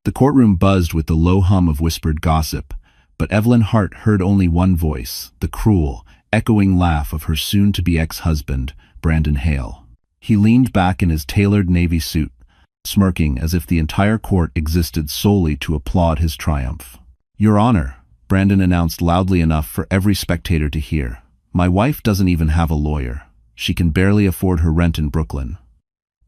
The courtroom buzzed with the low hum of whispered gossip, but Evelyn Hart heard only one voice, the cruel, echoing laugh of her soon-to-be ex-husband, Brandon Hale. He leaned back in his tailored navy suit, smirking as if the entire court existed solely to applaud his triumph. "Your Honor," Brandon announced loudly enough for every spectator to hear, "my wife doesn't even have a lawyer. She can barely afford her rent in Brooklyn.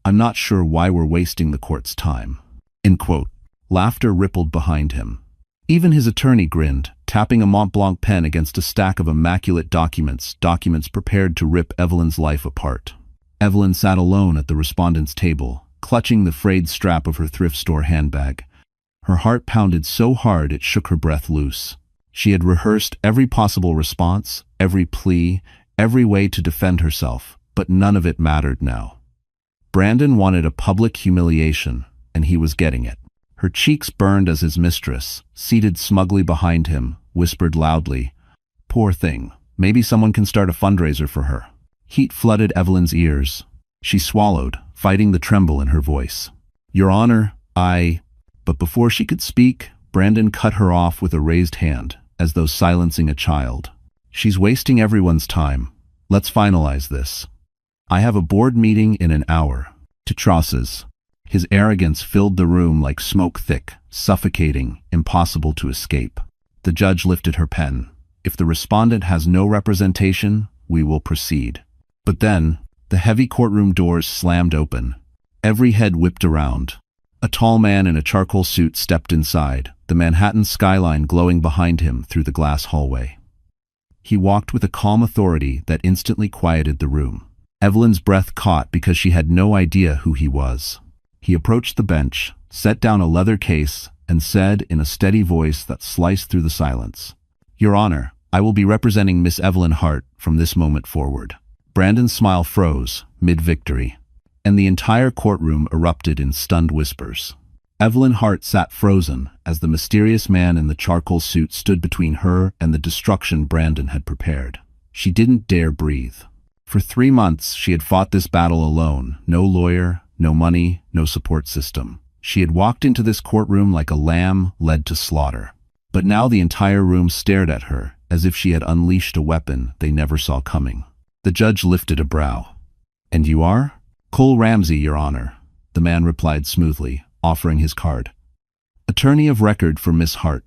I'm not sure why we're wasting the court's time." End quote. Laughter rippled behind him. Even his attorney grinned, tapping a Mont Blanc pen against a stack of immaculate documents prepared to rip Evelyn's life apart. Evelyn sat alone at the respondent's table, clutching the frayed strap of her thrift store handbag. Her heart pounded so hard it shook her breath loose. She had rehearsed every possible response, every plea, every way to defend herself, but none of it mattered now. Brandon wanted a public humiliation, and he was getting it. Her cheeks burned as his mistress, seated smugly behind him, whispered loudly, "Poor thing, maybe someone can start a fundraiser for her." Heat flooded Evelyn's ears. She swallowed, fighting the tremble in her voice. "Your Honor, But before she could speak, Brandon cut her off with a raised hand, as though silencing a child. "She's wasting everyone's time. Let's finalize this. I have a board meeting in an hour." To Trosses. His arrogance filled the room like smoke thick, suffocating, impossible to escape. The judge lifted her pen. "If the respondent has no representation, we will proceed." But then, the heavy courtroom doors slammed open. Every head whipped around. A tall man in a charcoal suit stepped inside, the Manhattan skyline glowing behind him through the glass hallway. He walked with a calm authority that instantly quieted the room. Evelyn's breath caught because she had no idea who he was. He approached the bench, set down a leather case, and said in a steady voice that sliced through the silence, "Your Honor, I will be representing Miss Evelyn Hart from this moment forward." Brandon's smile froze, mid-victory, and the entire courtroom erupted in stunned whispers. Evelyn Hart sat frozen as the mysterious man in the charcoal suit stood between her and the destruction Brandon had prepared. She didn't dare breathe. For 3 months, she had fought this battle alone. No lawyer, no money, no support system. She had walked into this courtroom like a lamb led to slaughter. But now the entire room stared at her, as if she had unleashed a weapon they never saw coming. The judge lifted a brow. "And you are?" "Cole Ramsey, Your Honor," the man replied smoothly, offering his card. "Attorney of record for Miss Hart.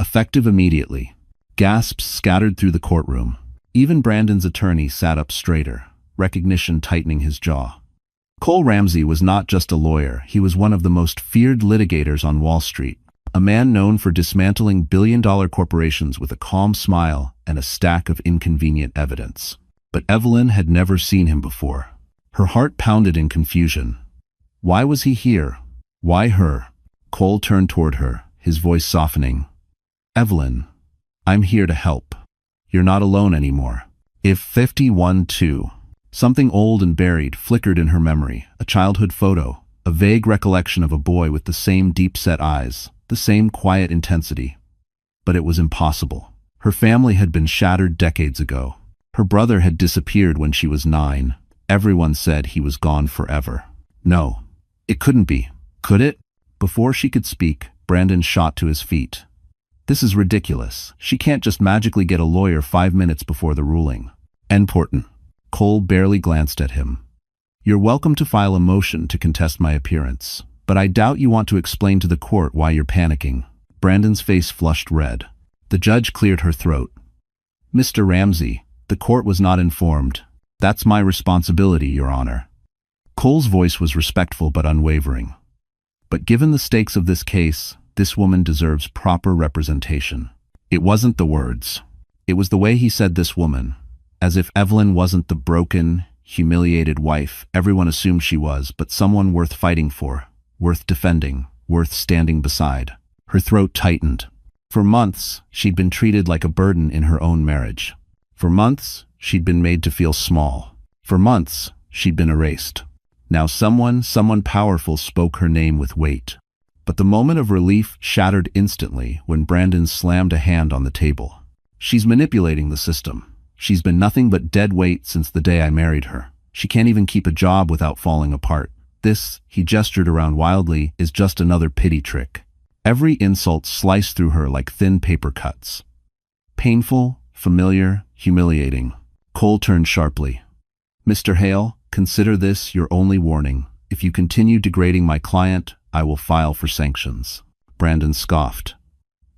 Effective immediately." Gasps scattered through the courtroom. Even Brandon's attorney sat up straighter, recognition tightening his jaw. Cole Ramsey was not just a lawyer, he was one of the most feared litigators on Wall Street, a man known for dismantling billion-dollar corporations with a calm smile and a stack of inconvenient evidence. But Evelyn had never seen him before. Her heart pounded in confusion. Why was he here? Why her? Cole turned toward her, his voice softening. "Evelyn, I'm here to help. You're not alone anymore." If 51-2. Something old and buried flickered in her memory, a childhood photo, a vague recollection of a boy with the same deep-set eyes, the same quiet intensity. But it was impossible. Her family had been shattered decades ago. Her brother had disappeared when she was 9. Everyone said he was gone forever. No, it couldn't be. Could it? Before she could speak, Brandon shot to his feet. This is ridiculous. She can't just magically get a lawyer 5 minutes before the ruling. Important. Cole barely glanced at him. "You're welcome to file a motion to contest my appearance, but I doubt you want to explain to the court why you're panicking." Brandon's face flushed red. The judge cleared her throat. "Mr. Ramsey, the court was not informed. That's my responsibility, Your Honor." Cole's voice was respectful but unwavering. "But given the stakes of this case, this woman deserves proper representation." It wasn't the words. It was the way he said "this woman," as if Evelyn wasn't the broken, humiliated wife everyone assumed she was, but someone worth fighting for, worth defending, worth standing beside. Her throat tightened. For months, she'd been treated like a burden in her own marriage. For months, she'd been made to feel small. For months, she'd been erased. Now someone powerful spoke her name with weight. But the moment of relief shattered instantly when Brandon slammed a hand on the table. "She's manipulating the system. She's been nothing but dead weight since the day I married her. She can't even keep a job without falling apart. This," he gestured around wildly, "is just another pity trick. Every insult sliced through her like thin paper cuts. Painful, familiar, humiliating. Cole turned sharply. "Mr. Hale, consider this your only warning. If you continue degrading my client, I will file for sanctions." Brandon scoffed.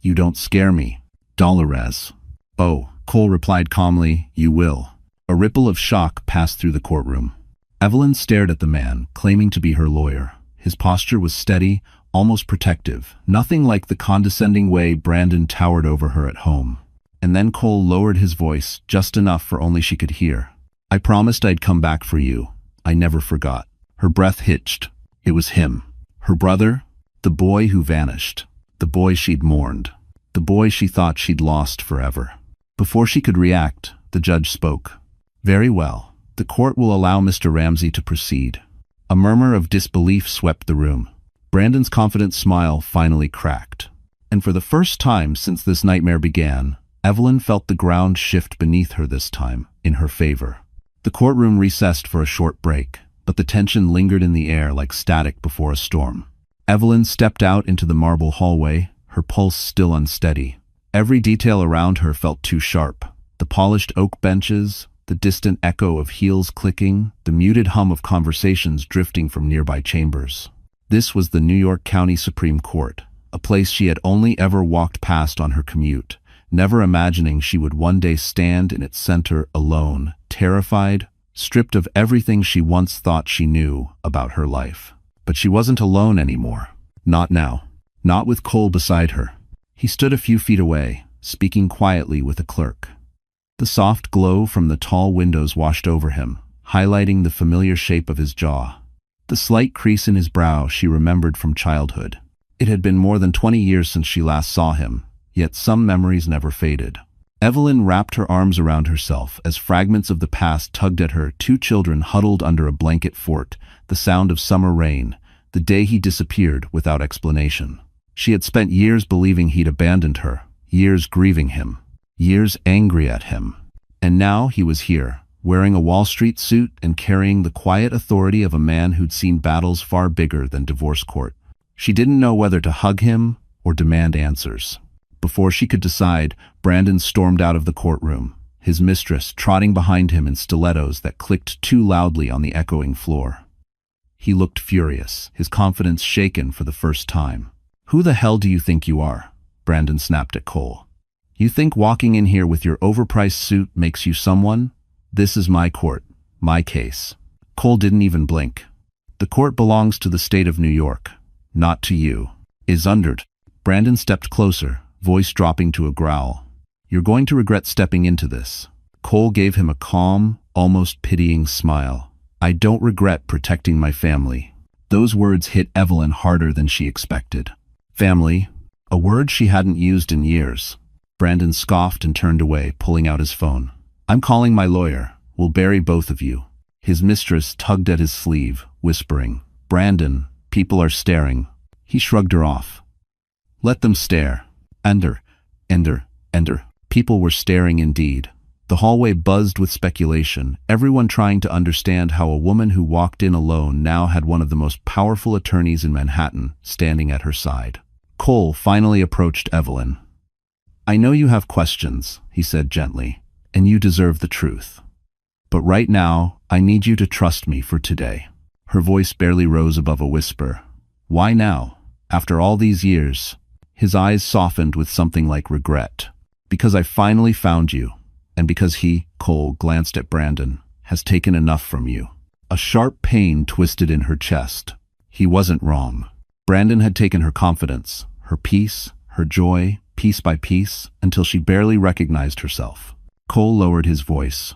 "You don't scare me, Dolores." "Oh," Cole replied calmly, "you will." A ripple of shock passed through the courtroom. Evelyn stared at the man, claiming to be her lawyer. His posture was steady, almost protective, nothing like the condescending way Brandon towered over her at home. And then Cole lowered his voice, just enough for only she could hear. "I promised I'd come back for you. I never forgot." Her breath hitched. It was him. Her brother? The boy who vanished. The boy she'd mourned. The boy she thought she'd lost forever. Before she could react, the judge spoke. "Very well. The court will allow Mr. Ramsey to proceed." A murmur of disbelief swept the room. Brandon's confident smile finally cracked. And for the first time since this nightmare began, Evelyn felt the ground shift beneath her this time, in her favor. The courtroom recessed for a short break, but the tension lingered in the air like static before a storm. Evelyn stepped out into the marble hallway, her pulse still unsteady. Every detail around her felt too sharp. The polished oak benches, the distant echo of heels clicking, the muted hum of conversations drifting from nearby chambers. This was the New York County Supreme Court, a place she had only ever walked past on her commute, never imagining she would one day stand in its center alone, terrified, stripped of everything she once thought she knew about her life. But she wasn't alone anymore. Not now. Not with Cole beside her. He stood a few feet away, speaking quietly with a clerk. The soft glow from the tall windows washed over him, highlighting the familiar shape of his jaw. The slight crease in his brow she remembered from childhood. It had been more than 20 years since she last saw him, yet some memories never faded. Evelyn wrapped her arms around herself as fragments of the past tugged at her, two children huddled under a blanket fort, the sound of summer rain, the day he disappeared without explanation. She had spent years believing he'd abandoned her, years grieving him, years angry at him. And now he was here, wearing a Wall Street suit and carrying the quiet authority of a man who'd seen battles far bigger than divorce court. She didn't know whether to hug him or demand answers. Before she could decide, Brandon stormed out of the courtroom, his mistress trotting behind him in stilettos that clicked too loudly on the echoing floor. He looked furious, his confidence shaken for the first time. "Who the hell do you think you are?" Brandon snapped at Cole. "You think walking in here with your overpriced suit makes you someone? This is my court, my case." Cole didn't even blink. "The court belongs to the state of New York, not to you." "Is undered." Brandon stepped closer, voice dropping to a growl. "You're going to regret stepping into this." Cole gave him a calm, almost pitying smile. "I don't regret protecting my family." Those words hit Evelyn harder than she expected. Family, a word she hadn't used in years. Brandon scoffed and turned away, pulling out his phone. "I'm calling my lawyer. We'll bury both of you." His mistress tugged at his sleeve, whispering, "Brandon, people are staring." He shrugged her off. "Let them stare." Ender. People were staring indeed. The hallway buzzed with speculation, everyone trying to understand how a woman who walked in alone now had one of the most powerful attorneys in Manhattan standing at her side. Cole finally approached Evelyn. "I know you have questions," he said gently, "and you deserve the truth. But right now, I need you to trust me for today." Her voice barely rose above a whisper. "Why now? After all these years?" His eyes softened with something like regret. "Because I finally found you, and because he," Cole glanced at Brandon, "has taken enough from you." A sharp pain twisted in her chest. He wasn't wrong. Brandon had taken her confidence, her peace, her joy, piece by piece, until she barely recognized herself. Cole lowered his voice.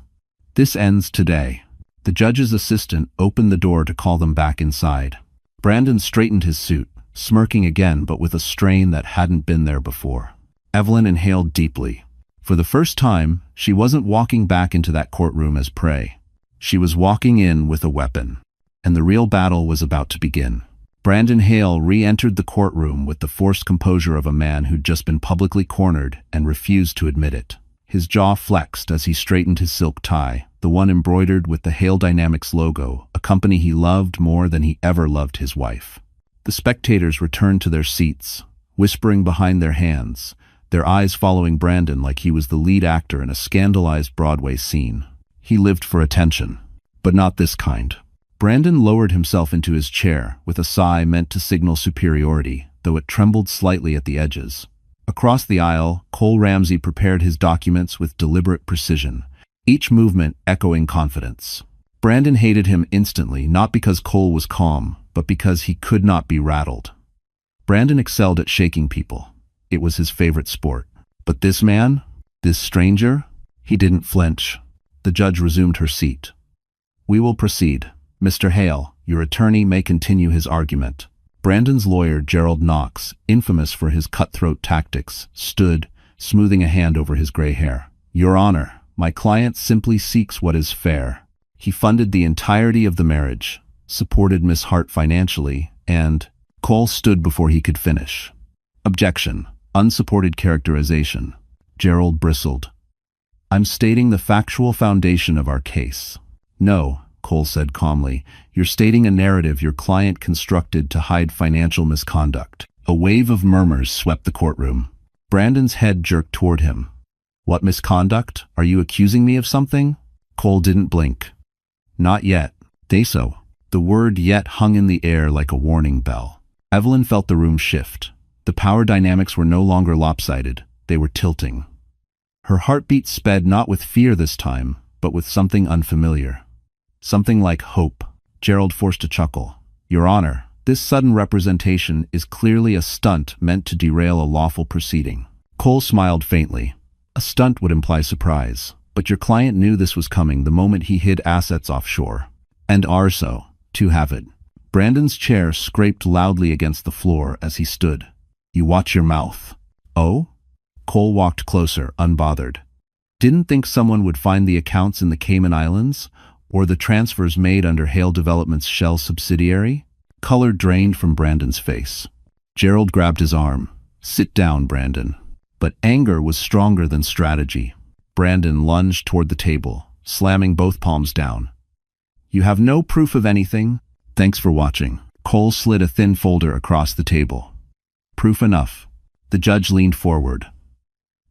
"This ends today." The judge's assistant opened the door to call them back inside. Brandon straightened his suit, smirking again but with a strain that hadn't been there before. Evelyn inhaled deeply. For the first time, she wasn't walking back into that courtroom as prey. She was walking in with a weapon, and the real battle was about to begin. Brandon Hale re-entered the courtroom with the forced composure of a man who'd just been publicly cornered and refused to admit it. His jaw flexed as he straightened his silk tie, the one embroidered with the Hale Dynamics logo, a company he loved more than he ever loved his wife. The spectators returned to their seats, whispering behind their hands, their eyes following Brandon like he was the lead actor in a scandalized Broadway scene. He lived for attention, but not this kind. Brandon lowered himself into his chair with a sigh meant to signal superiority, though it trembled slightly at the edges. Across the aisle, Cole Ramsey prepared his documents with deliberate precision, each movement echoing confidence. Brandon hated him instantly, not because Cole was calm, but because he could not be rattled. Brandon excelled at shaking people. It was his favorite sport. But this man, this stranger, he didn't flinch. The judge resumed her seat. "We will proceed. Mr. Hale, your attorney may continue his argument." Brandon's lawyer, Gerald Knox, infamous for his cutthroat tactics, stood, smoothing a hand over his gray hair. "Your Honor, my client simply seeks what is fair. He funded the entirety of the marriage, supported Miss Hart financially, and—" Cole stood before he could finish. "Objection. Unsupported characterization." Gerald bristled. "I'm stating the factual foundation of our case." "No," Cole said calmly, "you're stating a narrative your client constructed to hide financial misconduct." A wave of murmurs swept the courtroom. Brandon's head jerked toward him. "What misconduct? Are you accusing me of something?" Cole didn't blink. "Not yet. Say so." The word "yet" hung in the air like a warning bell. Evelyn felt the room shift. The power dynamics were no longer lopsided. They were tilting. Her heartbeat sped not with fear this time, but with something unfamiliar. Something like hope. Gerald forced a chuckle. "Your Honor, this sudden representation is clearly a stunt meant to derail a lawful proceeding." Cole smiled faintly. "A stunt would imply surprise, but your client knew this was coming the moment he hid assets offshore. And are so, to have it." Brandon's chair scraped loudly against the floor as he stood. "You watch your mouth." "Oh?" Cole walked closer, unbothered. "Didn't think someone would find the accounts in the Cayman Islands? Or the transfers made under Hale Development's shell subsidiary?" Color drained from Brandon's face. Gerald grabbed his arm. "Sit down, Brandon." But anger was stronger than strategy. Brandon lunged toward the table, slamming both palms down. "You have no proof of anything? Thanks for watching." Cole slid a thin folder across the table. "Proof enough." The judge leaned forward.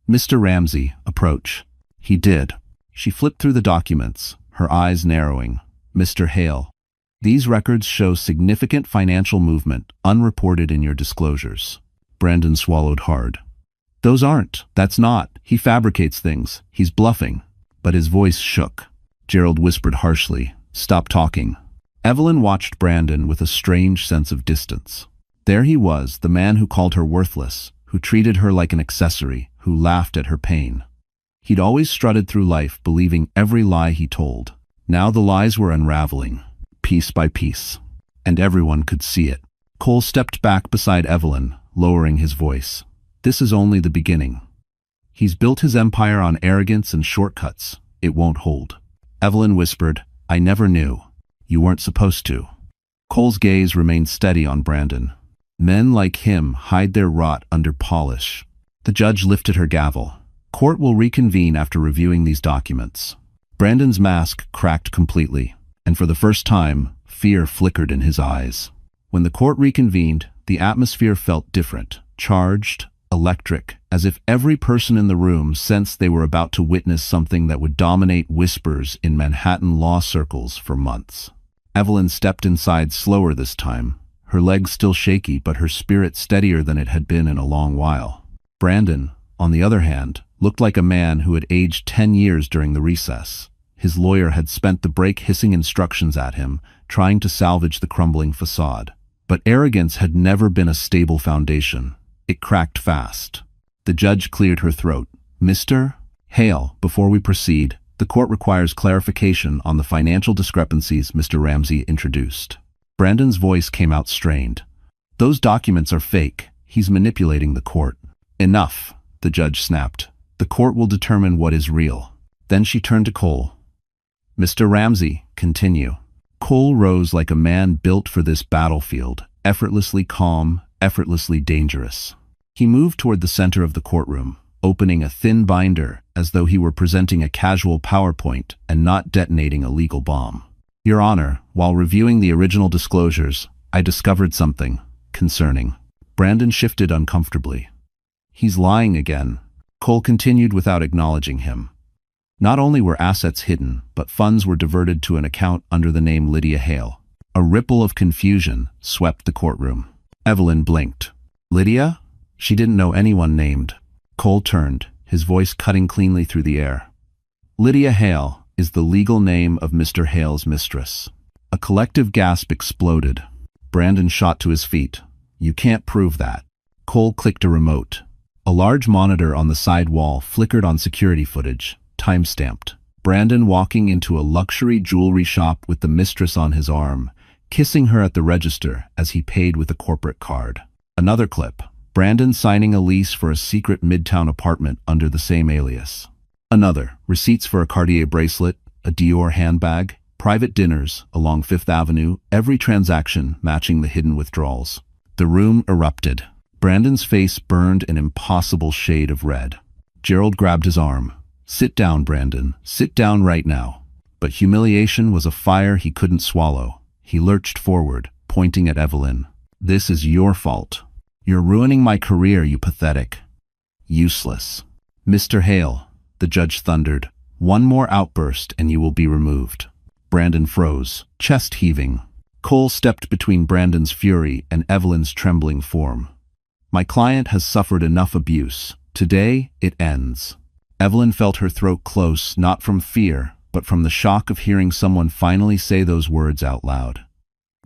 "Mr. Ramsey, approach." He did. She flipped through the documents, her eyes narrowing. "Mr. Hale, these records show significant financial movement unreported in your disclosures." Brandon swallowed hard. "Those aren't. That's not. He fabricates things. He's bluffing." But his voice shook. Gerald whispered harshly, "Stop talking." Evelyn watched Brandon with a strange sense of distance. There he was, the man who called her worthless, who treated her like an accessory, who laughed at her pain. He'd always strutted through life believing every lie he told. Now the lies were unraveling, piece by piece, and everyone could see it. Cole stepped back beside Evelyn, lowering his voice. "This is only the beginning. He's built his empire on arrogance and shortcuts. It won't hold." Evelyn whispered, "I never knew. You weren't supposed to." Cole's gaze remained steady on Brandon. Men like him hide their rot under polish. The judge lifted her gavel. "Court will reconvene after reviewing these documents." Brandon's mask cracked completely, and for the first time, fear flickered in his eyes. When the court reconvened, the atmosphere felt different, charged, electric, as if every person in the room sensed they were about to witness something that would dominate whispers in Manhattan law circles for months. Evelyn stepped inside slower this time, her legs still shaky but her spirit steadier than it had been in a long while. Brandon, on the other hand, looked like a man who had aged 10 years during the recess. His lawyer had spent the break hissing instructions at him, trying to salvage the crumbling facade. But arrogance had never been a stable foundation. It cracked fast. The judge cleared her throat. "Mr. Hale, before we proceed, the court requires clarification on the financial discrepancies Mr. Ramsey introduced." Brandon's voice came out strained. "Those documents are fake. He's manipulating the court." "Enough," the judge snapped. "The court will determine what is real." Then she turned to Cole. "Mr. Ramsey, continue." Cole rose like a man built for this battlefield, effortlessly calm, effortlessly dangerous. He moved toward the center of the courtroom, opening a thin binder as though he were presenting a casual PowerPoint and not detonating a legal bomb. "Your Honor, while reviewing the original disclosures, I discovered something concerning." Brandon shifted uncomfortably. He's lying again. Cole continued without acknowledging him. Not only were assets hidden, but funds were diverted to an account under the name Lydia Hale. A ripple of confusion swept the courtroom. Evelyn blinked. Lydia? She didn't know anyone named. Cole turned, his voice cutting cleanly through the air. Lydia Hale is the legal name of Mr. Hale's mistress. A collective gasp exploded. Brandon shot to his feet. You can't prove that. Cole clicked a remote. A large monitor on the side wall flickered on security footage, time-stamped. Brandon walking into a luxury jewelry shop with the mistress on his arm, kissing her at the register as he paid with a corporate card. Another clip. Brandon signing a lease for a secret midtown apartment under the same alias. Another. Receipts for a Cartier bracelet, a Dior handbag, private dinners along Fifth Avenue, every transaction matching the hidden withdrawals. The room erupted. Brandon's face burned an impossible shade of red. Gerald grabbed his arm. Sit down, Brandon. Sit down right now. But humiliation was a fire he couldn't swallow. He lurched forward, pointing at Evelyn. This is your fault. You're ruining my career, you pathetic. Useless. Mr. Hale, the judge thundered. One more outburst and you will be removed. Brandon froze, chest heaving. Cole stepped between Brandon's fury and Evelyn's trembling form. My client has suffered enough abuse. Today, it ends. Evelyn felt her throat close, not from fear, but from the shock of hearing someone finally say those words out loud.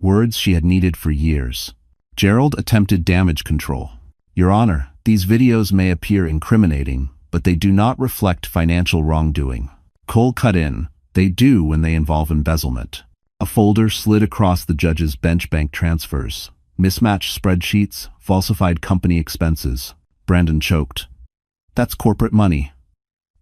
Words she had needed for years. Gerald attempted damage control. Your Honor, these videos may appear incriminating, but they do not reflect financial wrongdoing. Cole cut in. They do when they involve embezzlement. A folder slid across the judge's bench. Bank transfers, mismatched spreadsheets, falsified company expenses. Brandon choked. That's corporate money.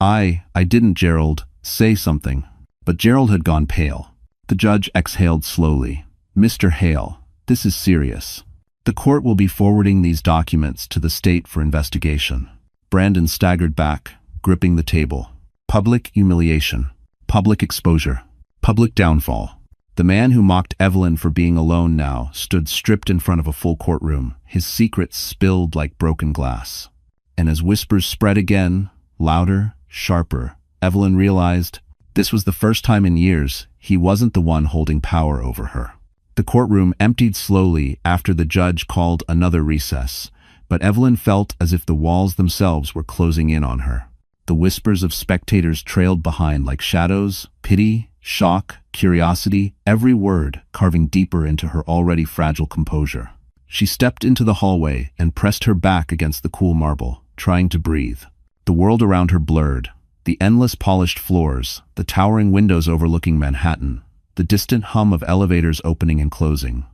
I didn't, Gerald. Say something. But Gerald had gone pale. The judge exhaled slowly. Mr. Hale, this is serious. The court will be forwarding these documents to the state for investigation. Brandon staggered back, gripping the table. Public humiliation. Public exposure. Public downfall. The man who mocked Evelyn for being alone now stood stripped in front of a full courtroom, his secrets spilled like broken glass. And as whispers spread again, louder, sharper, Evelyn realized this was the first time in years he wasn't the one holding power over her. The courtroom emptied slowly after the judge called another recess, but Evelyn felt as if the walls themselves were closing in on her. The whispers of spectators trailed behind like shadows, pity, shock, curiosity, every word carving deeper into her already fragile composure. She stepped into the hallway and pressed her back against the cool marble, trying to breathe. The world around her blurred. The endless polished floors, the towering windows overlooking Manhattan, the distant hum of elevators opening and closing.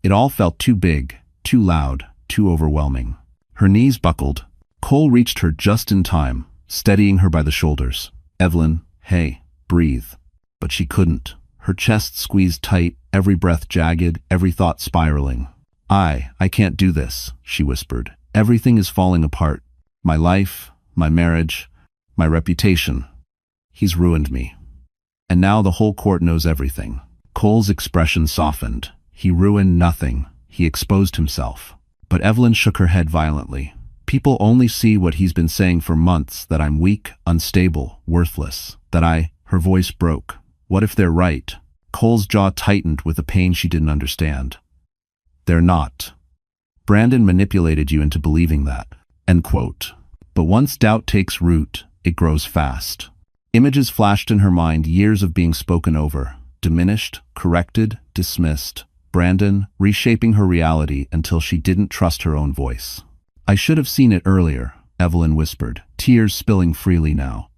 It all felt too big, too loud, too overwhelming. Her knees buckled. Cole reached her just in time, steadying her by the shoulders. Evelyn, hey, breathe. But she couldn't. Her chest squeezed tight, every breath jagged, every thought spiraling. I can't do this, she whispered. Everything is falling apart. My life, my marriage, my reputation. He's ruined me. And now the whole court knows everything. Cole's expression softened. He ruined nothing. He exposed himself. But Evelyn shook her head violently. People only see what he's been saying for months, that I'm weak, unstable, worthless, her voice broke. What if they're right? Cole's jaw tightened with a pain she didn't understand. They're not. Brandon manipulated you into believing that. End quote. But once doubt takes root, it grows fast. Images flashed in her mind, years of being spoken over, diminished, corrected, dismissed. Brandon reshaping her reality until she didn't trust her own voice. I should have seen it earlier, Evelyn whispered, tears spilling freely now.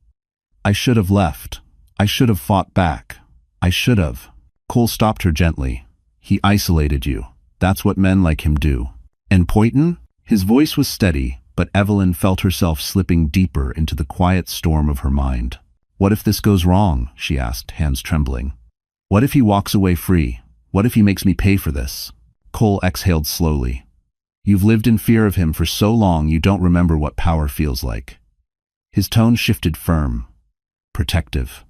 I should have left. I should have fought back. I should have. Cole stopped her gently. He isolated you. That's what men like him do. And Poynton? His voice was steady, but Evelyn felt herself slipping deeper into the quiet storm of her mind. What if this goes wrong? She asked, hands trembling. What if he walks away free? What if he makes me pay for this? Cole exhaled slowly. You've lived in fear of him for so long you don't remember what power feels like. His tone shifted firm, protective.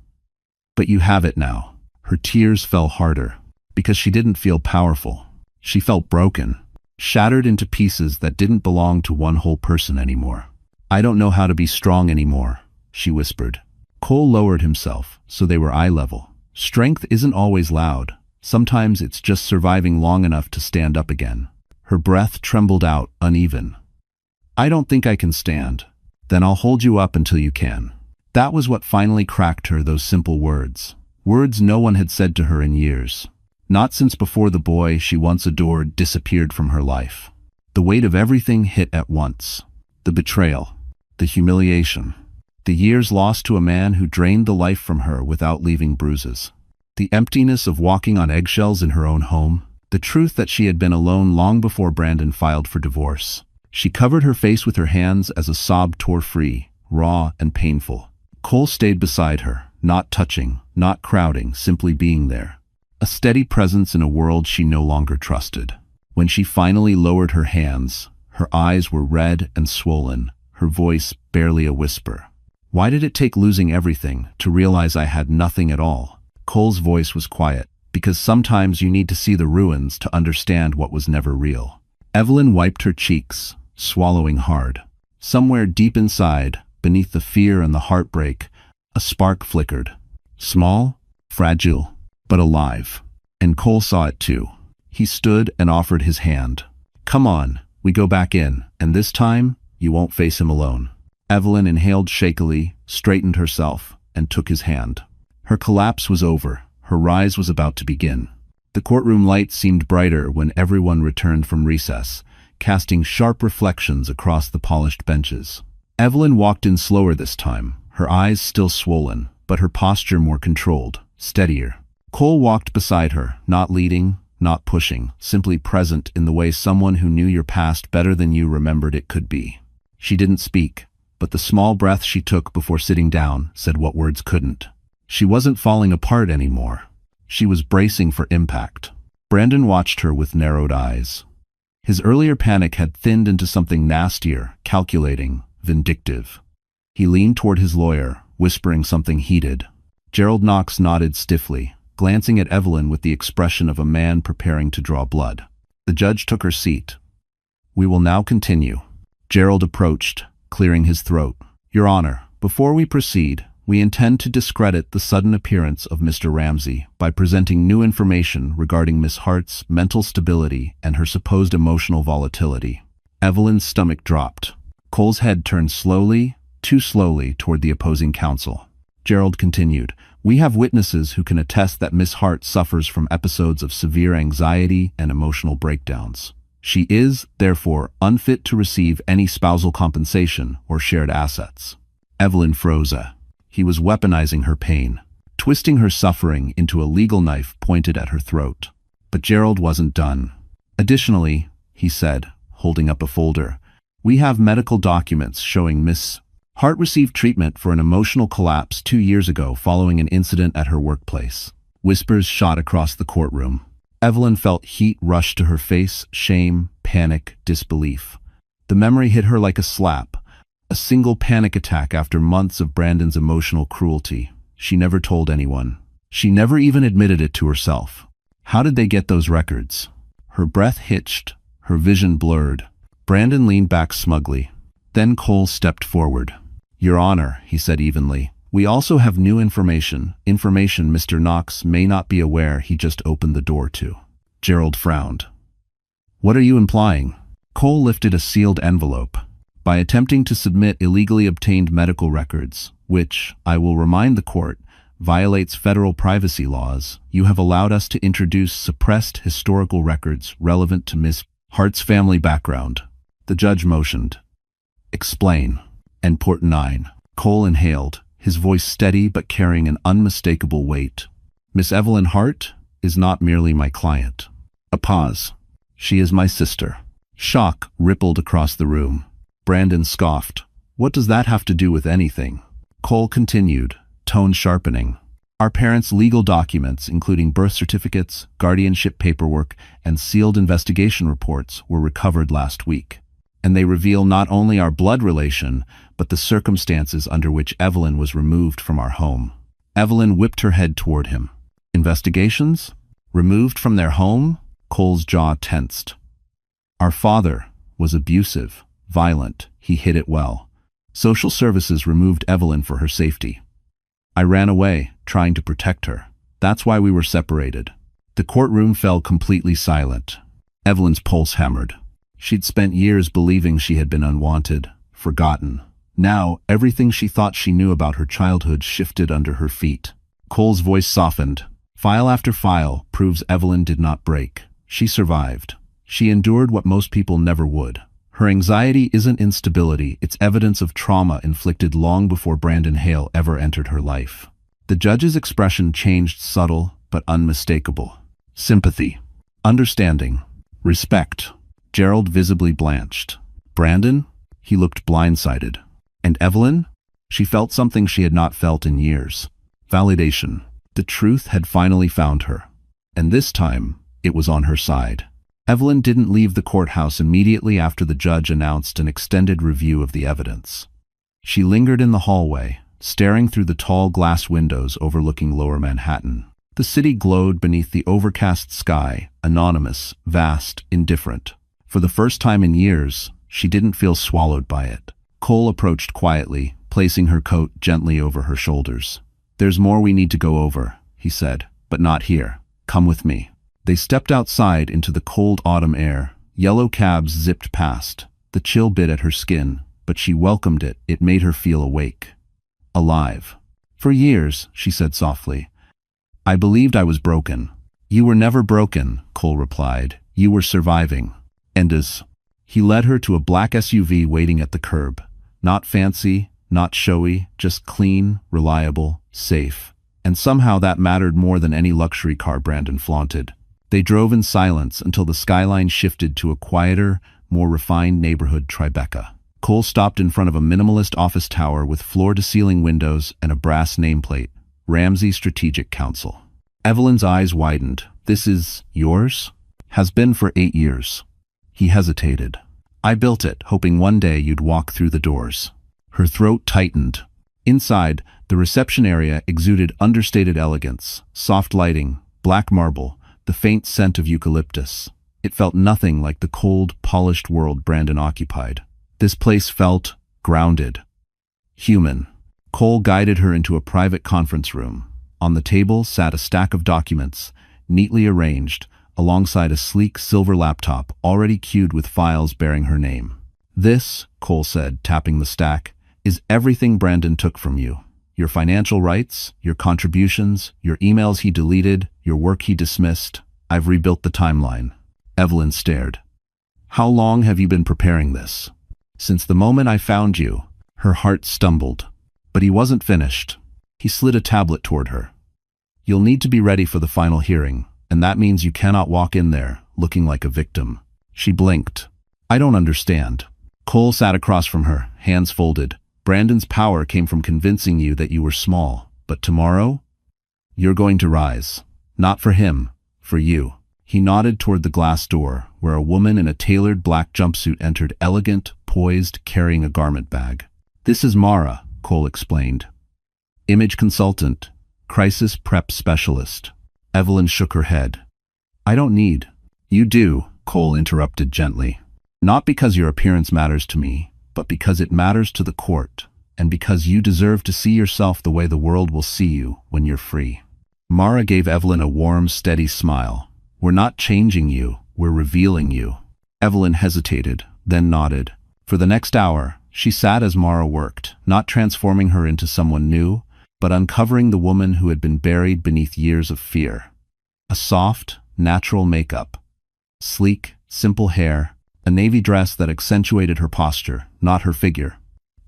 But you have it now. Her tears fell harder, because she didn't feel powerful. She felt broken. shattered into pieces that didn't belong to one whole person anymore. "I don't know how to be strong anymore," she whispered. Cole lowered himself, so they were eye level. Strength isn't always loud. Sometimes it's just surviving long enough to stand up again. Her breath trembled out, uneven. "I don't think I can stand." "Then I'll hold you up until you can." That was what finally cracked her, those simple words. Words no one had said to her in years. Not since before the boy she once adored disappeared from her life. The weight of everything hit at once. The betrayal. The humiliation. The years lost to a man who drained the life from her without leaving bruises. The emptiness of walking on eggshells in her own home. The truth that she had been alone long before Brandon filed for divorce. She covered her face with her hands as a sob tore free, raw and painful. Cole stayed beside her, not touching, not crowding, simply being there. A steady presence in a world she no longer trusted. When she finally lowered her hands, her eyes were red and swollen, her voice barely a whisper. "Why did it take losing everything to realize I had nothing at all?" Cole's voice was quiet, because sometimes you need to see the ruins to understand what was never real. Evelyn wiped her cheeks, swallowing hard. Somewhere deep inside, beneath the fear and the heartbreak, a spark flickered. Small, fragile, but alive. And Cole saw it too. He stood and offered his hand. "Come on, we go back in, and this time, you won't face him alone." Evelyn inhaled shakily, straightened herself, and took his hand. Her collapse was over. Her rise was about to begin. The courtroom lights seemed brighter when everyone returned from recess, casting sharp reflections across the polished benches. Evelyn walked in slower this time, her eyes still swollen, but her posture more controlled, steadier. Cole walked beside her, not leading, not pushing, simply present in the way someone who knew your past better than you remembered it could be. She didn't speak, but the small breath she took before sitting down said what words couldn't. She wasn't falling apart anymore. She was bracing for impact. Brandon watched her with narrowed eyes. His earlier panic had thinned into something nastier, calculating, vindictive. He leaned toward his lawyer, whispering something heated. Gerald Knox nodded stiffly, glancing at Evelyn with the expression of a man preparing to draw blood. The judge took her seat. "We will now continue." Gerald approached, clearing his throat. "Your Honor, before we proceed, we intend to discredit the sudden appearance of Mr. Ramsey by presenting new information regarding Miss Hart's mental stability and her supposed emotional volatility." Evelyn's stomach dropped. Cole's head turned slowly, too slowly, toward the opposing counsel. Gerald continued, "We have witnesses who can attest that Miss Hart suffers from episodes of severe anxiety and emotional breakdowns. She is, therefore, unfit to receive any spousal compensation or shared assets." Evelyn froze. He was weaponizing her pain, twisting her suffering into a legal knife pointed at her throat. But Gerald wasn't done. "Additionally," he said, holding up a folder, "we have medical documents showing Miss Hart received treatment for an emotional collapse 2 years ago following an incident at her workplace." Whispers shot across the courtroom. Evelyn felt heat rush to her face, shame, panic, disbelief. The memory hit her like a slap. A single panic attack after months of Brandon's emotional cruelty. She never told anyone. She never even admitted it to herself. How did they get those records? Her breath hitched, her vision blurred. Brandon leaned back smugly. Then Cole stepped forward. "Your Honor," he said evenly, "we also have new information Mr. Knox may not be aware he just opened the door to." Gerald frowned. "What are you implying?" Cole lifted a sealed envelope. "By attempting to submit illegally obtained medical records, which, I will remind the court, violates federal privacy laws, you have allowed us to introduce suppressed historical records relevant to Miss Hart's family background." The judge motioned. "Explain." And Port 9. Cole inhaled, his voice steady but carrying an unmistakable weight. "Miss Evelyn Hart is not merely my client." A pause. "She is my sister." Shock rippled across the room. Brandon scoffed. "What does that have to do with anything?" Cole continued, tone sharpening. "Our parents' legal documents, including birth certificates, guardianship paperwork, and sealed investigation reports, were recovered last week. And they reveal not only our blood relation, but the circumstances under which Evelyn was removed from our home." Evelyn whipped her head toward him. "Investigations? Removed from their home?" Cole's jaw tensed. Our father was abusive, violent, he hid it well. Social services removed Evelyn for her safety. I ran away, trying to protect her. That's why we were separated. The courtroom fell completely silent. Evelyn's pulse hammered. She'd spent years believing she had been unwanted, forgotten. Now, everything she thought she knew about her childhood shifted under her feet. Cole's voice softened. File after file proves Evelyn did not break. She survived. She endured what most people never would. Her anxiety isn't instability, it's evidence of trauma inflicted long before Brandon Hale ever entered her life. The judge's expression changed, subtle but unmistakable. Sympathy. Understanding. Respect. Gerald visibly blanched. Brandon? He looked blindsided. And Evelyn? She felt something she had not felt in years. Validation. The truth had finally found her. And this time, it was on her side. Evelyn didn't leave the courthouse immediately after the judge announced an extended review of the evidence. She lingered in the hallway, staring through the tall glass windows overlooking Lower Manhattan. The city glowed beneath the overcast sky, anonymous, vast, indifferent. For the first time in years, she didn't feel swallowed by it. Cole approached quietly, placing her coat gently over her shoulders. "There's more we need to go over," he said, "but not here. Come with me." They stepped outside into the cold autumn air. Yellow cabs zipped past. The chill bit at her skin, but she welcomed it. It made her feel awake. Alive. "For years," she said softly, "I believed I was broken." "You were never broken," Cole replied. "You were surviving." And he led her to a black SUV waiting at the curb. Not fancy, not showy, just clean, reliable, safe. And somehow that mattered more than any luxury car Brandon flaunted. They drove in silence until the skyline shifted to a quieter, more refined neighborhood Tribeca. Cole stopped in front of a minimalist office tower with floor-to-ceiling windows and a brass nameplate, Ramsey Strategic Council. Evelyn's eyes widened. "This is yours?" "Has been for 8 years. He hesitated. "I built it, hoping one day you'd walk through the doors." Her throat tightened. Inside, the reception area exuded understated elegance, soft lighting, black marble, the faint scent of eucalyptus. It felt nothing like the cold, polished world Brandon occupied. This place felt grounded, human. Cole guided her into a private conference room. On the table sat a stack of documents, neatly arranged, alongside a sleek silver laptop already queued with files bearing her name. "This," Cole said, tapping the stack, "is everything Brandon took from you. Your financial rights, your contributions, your emails he deleted, your work he dismissed. I've rebuilt the timeline." Evelyn stared. "How long have you been preparing this?" "Since the moment I found you." Her heart stumbled. But he wasn't finished. He slid a tablet toward her. "You'll need to be ready for the final hearing, and that means you cannot walk in there looking like a victim." She blinked. "I don't understand." Cole sat across from her, hands folded. "Brandon's power came from convincing you that you were small, but tomorrow, you're going to rise. Not for him, for you." He nodded toward the glass door, where a woman in a tailored black jumpsuit entered, elegant, poised, carrying a garment bag. "This is Mara," Cole explained. "Image consultant, crisis prep specialist." Evelyn shook her head. "I don't need." "You do," Cole interrupted gently. "Not because your appearance matters to me, but because it matters to the court, and because you deserve to see yourself the way the world will see you when you're free." Mara gave Evelyn a warm, steady smile. "We're not changing you, we're revealing you." Evelyn hesitated, then nodded. For the next hour, she sat as Mara worked, not transforming her into someone new, but uncovering the woman who had been buried beneath years of fear. A soft, natural makeup. Sleek, simple hair. A navy dress that accentuated her posture, not her figure.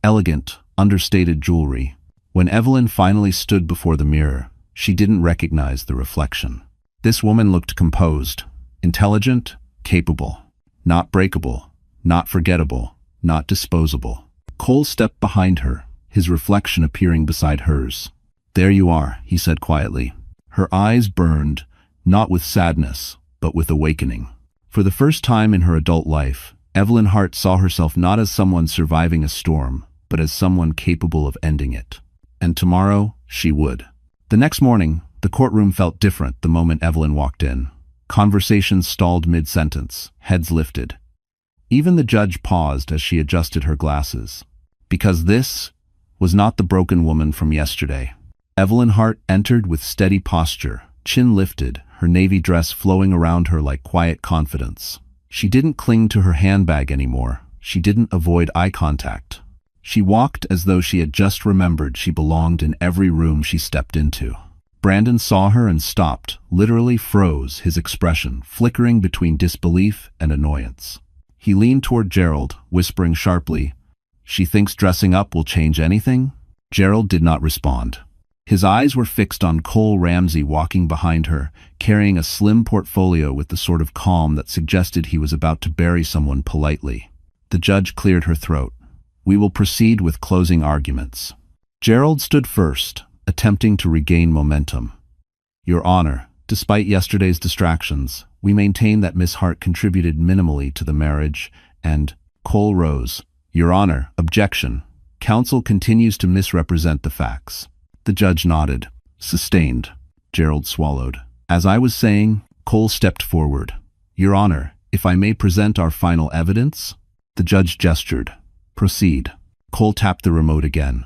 Elegant, understated jewelry. When Evelyn finally stood before the mirror, she didn't recognize the reflection. This woman looked composed, intelligent, capable. Not breakable, not forgettable, not disposable. Cole stepped behind her, his reflection appearing beside hers. "There you are," he said quietly. Her eyes burned, not with sadness, but with awakening. For the first time in her adult life, Evelyn Hart saw herself not as someone surviving a storm, but as someone capable of ending it. And tomorrow, she would. The next morning, the courtroom felt different the moment Evelyn walked in. Conversations stalled mid-sentence, heads lifted. Even the judge paused as she adjusted her glasses. Because this was not the broken woman from yesterday. Evelyn Hart entered with steady posture, chin lifted, her navy dress flowing around her like quiet confidence. She didn't cling to her handbag anymore. She didn't avoid eye contact. She walked as though she had just remembered she belonged in every room she stepped into. Brandon saw her and stopped, literally froze, his expression flickering between disbelief and annoyance. He leaned toward Gerald, whispering sharply, "She thinks dressing up will change anything?" Gerald did not respond. His eyes were fixed on Cole Ramsey walking behind her, carrying a slim portfolio with the sort of calm that suggested he was about to bury someone politely. The judge cleared her throat. "We will proceed with closing arguments." Gerald stood first, attempting to regain momentum. "Your Honor, despite yesterday's distractions, we maintain that Miss Hart contributed minimally to the marriage, and—" Cole rose. "Your Honor, objection. Counsel continues to misrepresent the facts." The judge nodded. "Sustained." Gerald swallowed. "As I was saying," Cole stepped forward. "Your Honor, if I may present our final evidence?" The judge gestured. "Proceed." Cole tapped the remote again.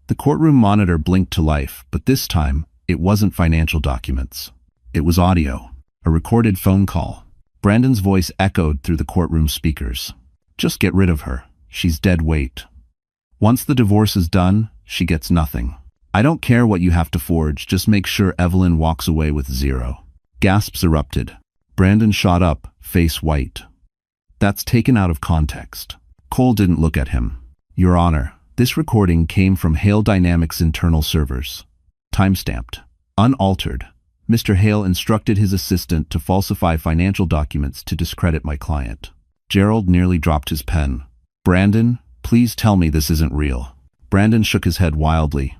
The courtroom monitor blinked to life, but this time, it wasn't financial documents. It was audio. A recorded phone call. Brandon's voice echoed through the courtroom speakers. "Just get rid of her. She's dead weight. Once the divorce is done, she gets nothing. I don't care what you have to forge, just make sure Evelyn walks away with zero." Gasps erupted. Brandon shot up, face white. "That's taken out of context." Cole didn't look at him. "Your Honor, this recording came from Hale Dynamics' internal servers. Timestamped. Unaltered. Mr. Hale instructed his assistant to falsify financial documents to discredit my client." Gerald nearly dropped his pen. "Brandon, please tell me this isn't real." Brandon shook his head wildly.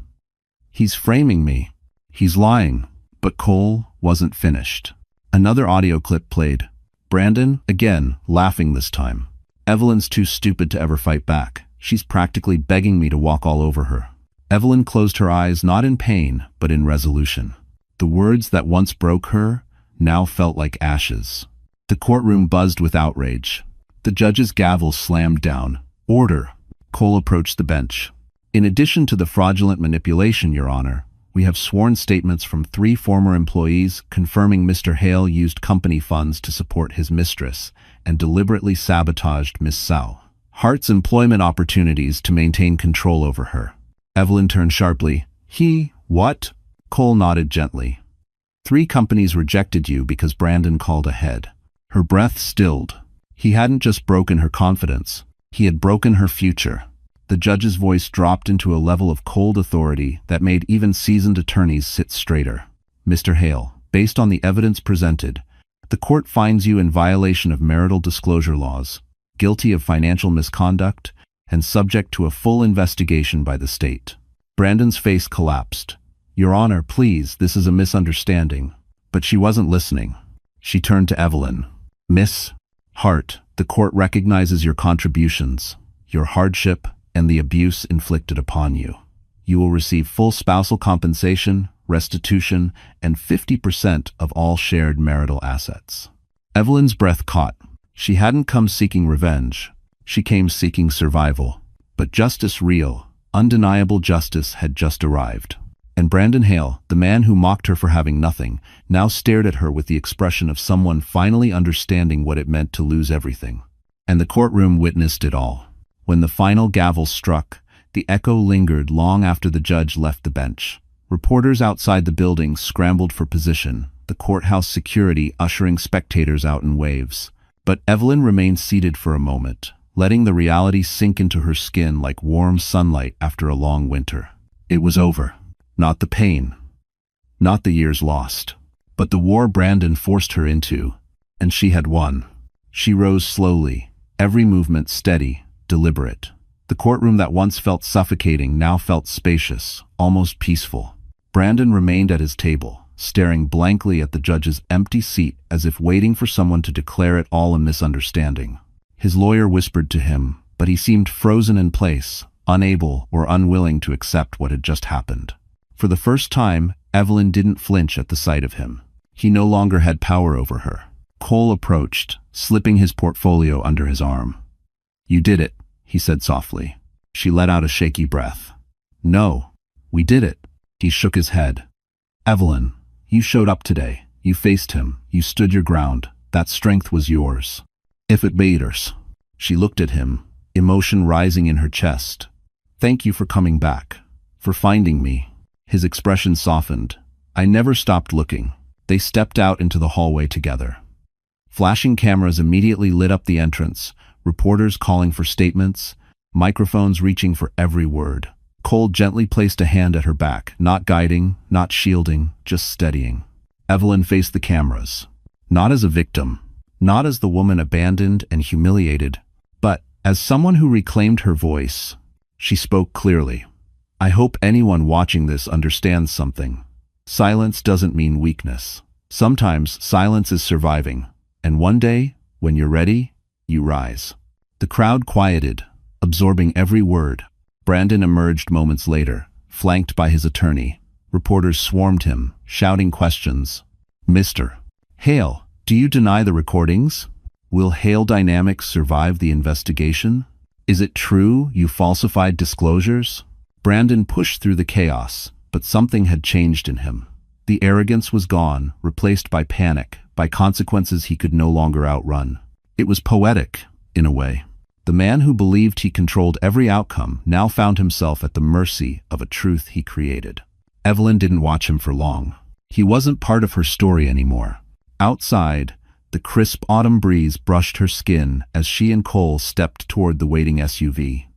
"He's framing me. He's lying." But Cole wasn't finished. Another audio clip played. Brandon, again, laughing this time. "Evelyn's too stupid to ever fight back. She's practically begging me to walk all over her." Evelyn closed her eyes not in pain, but in resolution. The words that once broke her now felt like ashes. The courtroom buzzed with outrage. The judge's gavel slammed down. "Order." Cole approached the bench. "In addition to the fraudulent manipulation, Your Honor, we have sworn statements from 3 former employees confirming Mr. Hale used company funds to support his mistress and deliberately sabotaged Miss Hart's employment opportunities to maintain control over her." Evelyn turned sharply. What?" Cole nodded gently. 3 companies rejected you because Brandon called ahead." Her breath stilled. He hadn't just broken her confidence. He had broken her future. The judge's voice dropped into a level of cold authority that made even seasoned attorneys sit straighter. "Mr. Hale, based on the evidence presented, the court finds you in violation of marital disclosure laws, guilty of financial misconduct, and subject to a full investigation by the state." Brandon's face collapsed. "Your Honor, please, this is a misunderstanding." But she wasn't listening. She turned to Evelyn. "Miss Hart, the court recognizes your contributions, your hardship, and the abuse inflicted upon you. You will receive full spousal compensation, restitution, and 50% of all shared marital assets." Evelyn's breath caught. She hadn't come seeking revenge. She came seeking survival. But justice, real, undeniable justice, had just arrived. And Brandon Hale, the man who mocked her for having nothing, now stared at her with the expression of someone finally understanding what it meant to lose everything. And the courtroom witnessed it all. When the final gavel struck, the echo lingered long after the judge left the bench. Reporters outside the building scrambled for position, the courthouse security ushering spectators out in waves. But Evelyn remained seated for a moment, letting the reality sink into her skin like warm sunlight after a long winter. It was over. Not the pain, not the years lost, but the war Brandon forced her into, and she had won. She rose slowly, every movement steady, deliberate. The courtroom that once felt suffocating now felt spacious, almost peaceful. Brandon remained at his table, staring blankly at the judge's empty seat as if waiting for someone to declare it all a misunderstanding. His lawyer whispered to him, but he seemed frozen in place, unable or unwilling to accept what had just happened. For the first time, Evelyn didn't flinch at the sight of him. He no longer had power over her. Cole approached, slipping his portfolio under his arm. "You did it," he said softly. She let out a shaky breath. "No, we did it." He shook his head. "Evelyn, you showed up today. You faced him. You stood your ground. That strength was yours. If it matters." She looked at him, emotion rising in her chest. "Thank you for coming back. For finding me." His expression softened. "I never stopped looking." They stepped out into the hallway together. Flashing cameras immediately lit up the entrance, reporters calling for statements, microphones reaching for every word. Cole gently placed a hand at her back, not guiding, not shielding, just steadying. Evelyn faced the cameras. Not as a victim, not as the woman abandoned and humiliated, but as someone who reclaimed her voice. She spoke clearly. "I hope anyone watching this understands something. Silence doesn't mean weakness. Sometimes silence is surviving, and one day, when you're ready, you rise." The crowd quieted, absorbing every word. Brandon emerged moments later, flanked by his attorney. Reporters swarmed him, shouting questions. "Mr. Hale, do you deny the recordings? Will Hale Dynamics survive the investigation? Is it true you falsified disclosures?" Brandon pushed through the chaos, but something had changed in him. The arrogance was gone, replaced by panic, by consequences he could no longer outrun. It was poetic, in a way. The man who believed he controlled every outcome now found himself at the mercy of a truth he created. Evelyn didn't watch him for long. He wasn't part of her story anymore. Outside, the crisp autumn breeze brushed her skin as she and Cole stepped toward the waiting SUV.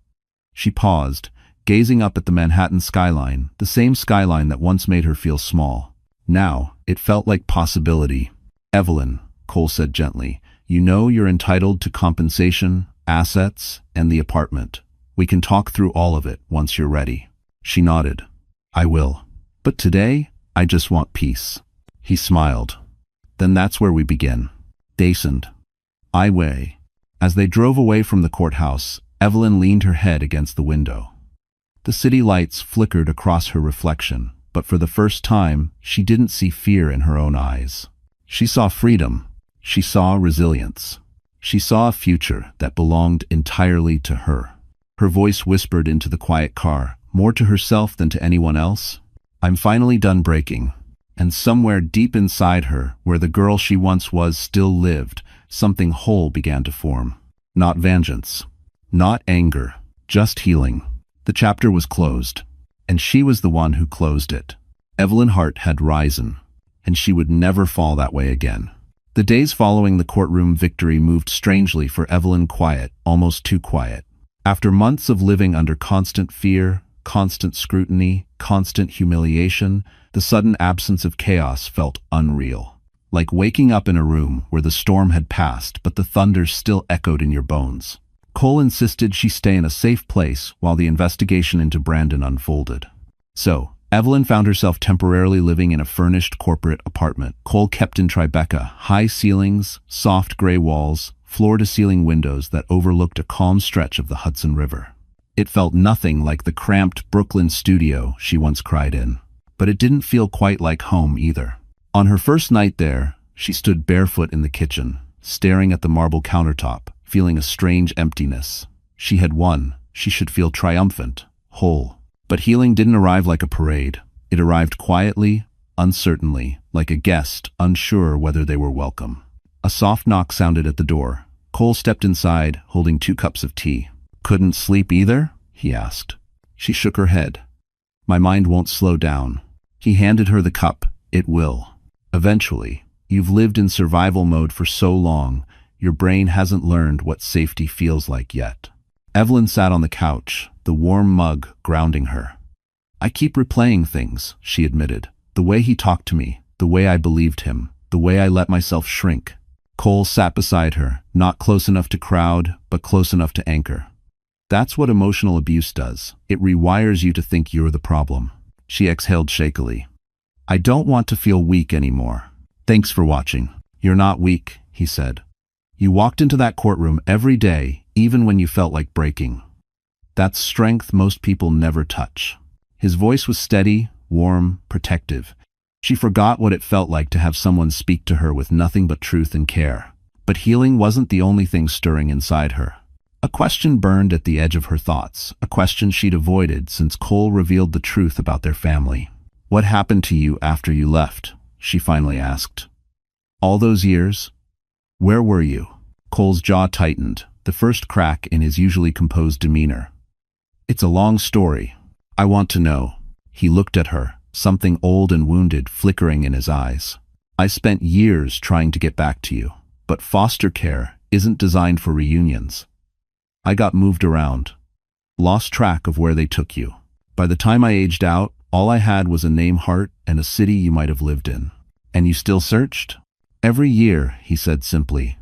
She paused, gazing up at the Manhattan skyline, the same skyline that once made her feel small. Now, it felt like possibility. "Evelyn," Cole said gently, "you know you're entitled to compensation, assets, and the apartment. We can talk through all of it once you're ready." She nodded. "I will. But today, I just want peace." He smiled. "Then that's where we begin." Descend. I weigh. As they drove away from the courthouse, Evelyn leaned her head against the window. The city lights flickered across her reflection, but for the first time, she didn't see fear in her own eyes. She saw freedom. She saw resilience. She saw a future that belonged entirely to her. Her voice whispered into the quiet car, more to herself than to anyone else. "I'm finally done breaking." And somewhere deep inside her, where the girl she once was still lived, something whole began to form. Not vengeance. Not anger. Just healing. The chapter was closed. And she was the one who closed it. Evelyn Hart had risen. And she would never fall that way again. The days following the courtroom victory moved strangely for Evelyn, quiet, almost too quiet. After months of living under constant fear, constant scrutiny, constant humiliation, the sudden absence of chaos felt unreal. Like waking up in a room where the storm had passed, but the thunder still echoed in your bones. Cole insisted she stay in a safe place while the investigation into Brandon unfolded. So, Evelyn found herself temporarily living in a furnished corporate apartment. Cole kept in Tribeca, high ceilings, soft gray walls, floor-to-ceiling windows that overlooked a calm stretch of the Hudson River. It felt nothing like the cramped Brooklyn studio she once cried in. But it didn't feel quite like home either. On her first night there, she stood barefoot in the kitchen, staring at the marble countertop, feeling a strange emptiness. She had won. She should feel triumphant, whole. But healing didn't arrive like a parade. It arrived quietly, uncertainly, like a guest, unsure whether they were welcome. A soft knock sounded at the door. Cole stepped inside, holding 2 cups of tea. "Couldn't sleep either?" he asked. She shook her head. "My mind won't slow down." He handed her the cup. "It will. Eventually. You've lived in survival mode for so long, your brain hasn't learned what safety feels like yet." Evelyn sat on the couch, the warm mug grounding her. "I keep replaying things," she admitted. "The way he talked to me, the way I believed him, the way I let myself shrink." Cole sat beside her, not close enough to crowd, but close enough to anchor. "That's what emotional abuse does. It rewires you to think you're the problem." She exhaled shakily. "I don't want to feel weak anymore." "Thanks for watching." "You're not weak," he said. "You walked into that courtroom every day, even when you felt like breaking. That's strength most people never touch." His voice was steady, warm, protective. She forgot what it felt like to have someone speak to her with nothing but truth and care. But healing wasn't the only thing stirring inside her. A question burned at the edge of her thoughts, a question she'd avoided since Cole revealed the truth about their family. "What happened to you after you left?" she finally asked. "All those years? Where were you?" Cole's jaw tightened, the first crack in his usually composed demeanor. "It's a long story. I want to know." He looked at her, something old and wounded flickering in his eyes. "I spent years trying to get back to you, but foster care isn't designed for reunions. I got moved around, lost track of where they took you. By the time I aged out, all I had was a name heart and a city you might have lived in. And you still searched?" "Every year," he said simply.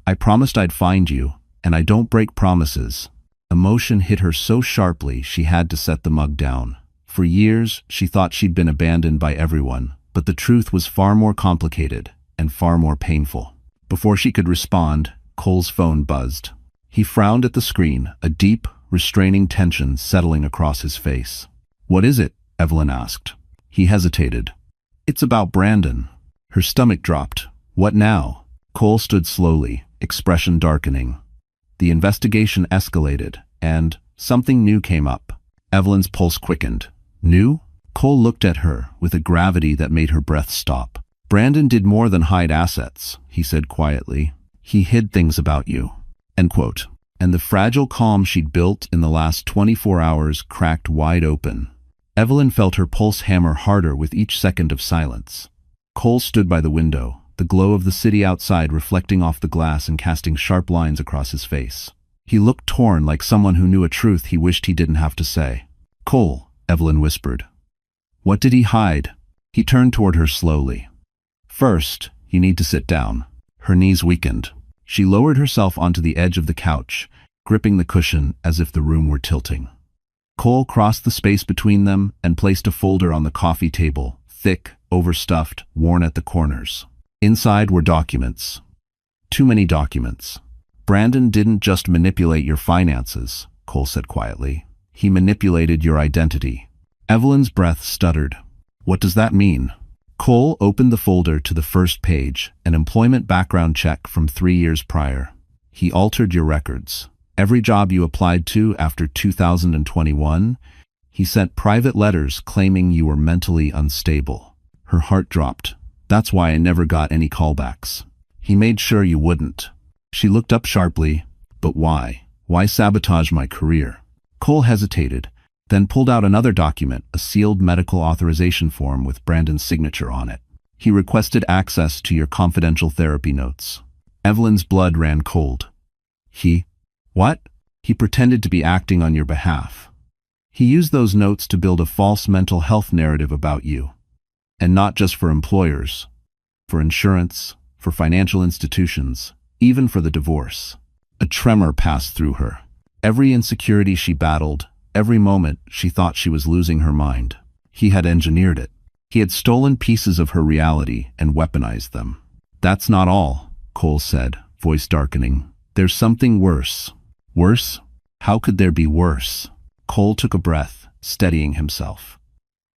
"I promised I'd find you, and I don't break promises." Emotion hit her so sharply she had to set the mug down. For years, she thought she'd been abandoned by everyone, but the truth was far more complicated and far more painful. Before she could respond, Cole's phone buzzed. He frowned at the screen, a deep, restraining tension settling across his face. "What is it?" Evelyn asked. He hesitated. "It's about Brandon." Her stomach dropped. "What now?" Cole stood slowly, expression darkening. The investigation escalated, and something new came up. Evelyn's pulse quickened. "New?" Cole looked at her with a gravity that made her breath stop. "Brandon did more than hide assets," he said quietly. "He hid things about you." End quote. And the fragile calm she'd built in the last 24 hours cracked wide open. Evelyn felt her pulse hammer harder with each second of silence. Cole stood by the window, the glow of the city outside reflecting off the glass and casting sharp lines across his face. He looked torn, like someone who knew a truth he wished he didn't have to say. "Cole," Evelyn whispered. "What did he hide?" He turned toward her slowly. "First, you need to sit down." Her knees weakened. She lowered herself onto the edge of the couch, gripping the cushion as if the room were tilting. Cole crossed the space between them and placed a folder on the coffee table, thick, overstuffed, worn at the corners. Inside were documents. Too many documents. "Brandon didn't just manipulate your finances," Cole said quietly. "He manipulated your identity." Evelyn's breath stuttered. "What does that mean?" Cole opened the folder to the first page, an employment background check from 3 years prior. "He altered your records. Every job you applied to after 2021, he sent private letters claiming you were mentally unstable." Her heart dropped. "That's why I never got any callbacks. He made sure you wouldn't." She looked up sharply. "But why? Why sabotage my career?" Cole hesitated, then pulled out another document, a sealed medical authorization form with Brandon's signature on it. "He requested access to your confidential therapy notes." Evelyn's blood ran cold. What? "He pretended to be acting on your behalf. He used those notes to build a false mental health narrative about you. And not just for employers, for insurance, for financial institutions, even for the divorce." A tremor passed through her. Every insecurity she battled, every moment she thought she was losing her mind. He had engineered it. He had stolen pieces of her reality and weaponized them. "That's not all," Cole said, voice darkening. "There's something worse." "Worse? How could there be worse?" Cole took a breath, steadying himself.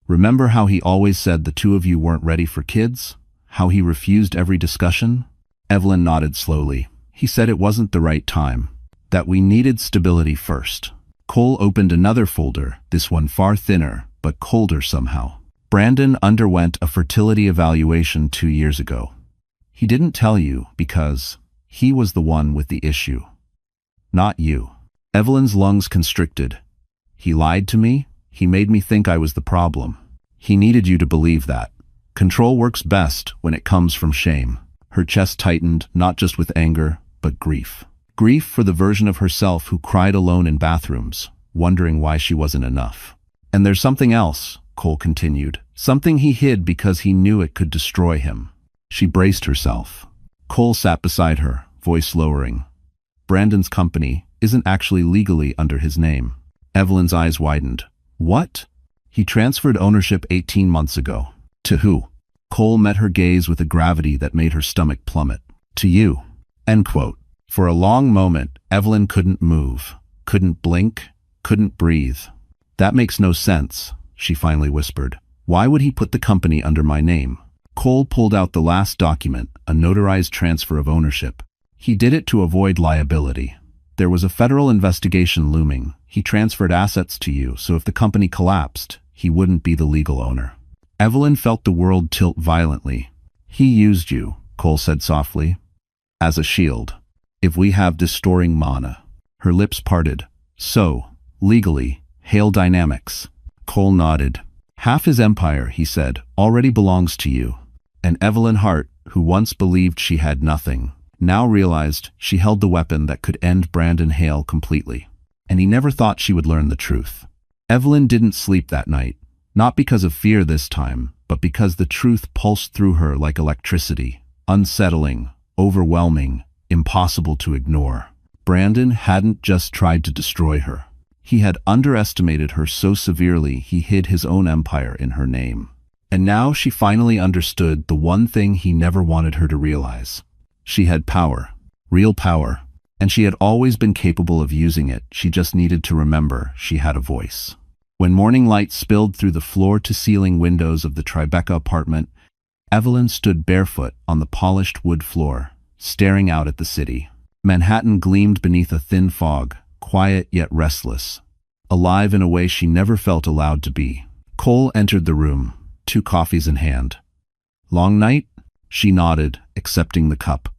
"Remember how he always said the two of you weren't ready for kids? How he refused every discussion?" Evelyn nodded slowly. "He said it wasn't the right time, that we needed stability first." Cole opened another folder, this one far thinner, but colder somehow. "Brandon underwent a fertility evaluation 2 years ago. He didn't tell you because he was the one with the issue. Not you." Evelyn's lungs constricted. "He lied to me? He made me think I was the problem. He needed you to believe that. Control works best when it comes from shame." Her chest tightened, not just with anger, but grief. Grief for the version of herself who cried alone in bathrooms, wondering why she wasn't enough. "And there's something else," Cole continued. "Something he hid because he knew it could destroy him." She braced herself. Cole sat beside her, voice lowering. "Brandon's company isn't actually legally under his name." Evelyn's eyes widened. "What?" "He transferred ownership 18 months ago." "To who?" Cole met her gaze with a gravity that made her stomach plummet. "To you." End quote. For a long moment, Evelyn couldn't move, couldn't blink, couldn't breathe. "That makes no sense," she finally whispered. "Why would he put the company under my name?" Cole pulled out the last document, a notarized transfer of ownership. He did it to avoid liability. There was a federal investigation looming. He transferred assets to you, so if the company collapsed, he wouldn't be the legal owner. Evelyn felt the world tilt violently. He used you, Cole said softly, as a shield. If we have destroying mana. Her lips parted. So, legally, Hale Dynamics. Cole nodded. Half his empire, he said, already belongs to you. And Evelyn Hart, who once believed she had nothing, now realized she held the weapon that could end Brandon Hale completely. And he never thought she would learn the truth. Evelyn didn't sleep that night, not because of fear this time, but because the truth pulsed through her like electricity, unsettling, overwhelming, impossible to ignore. Brandon hadn't just tried to destroy her. He had underestimated her so severely he hid his own empire in her name. And now she finally understood the one thing he never wanted her to realize. She had power, real power, and she had always been capable of using it. She just needed to remember she had a voice. When morning light spilled through the floor-to-ceiling windows of the Tribeca apartment, Evelyn stood barefoot on the polished wood floor, staring out at the city. Manhattan gleamed beneath a thin fog, quiet yet restless, alive in a way she never felt allowed to be. Cole entered the room, 2 coffees in hand. Long night? She nodded, accepting the cup.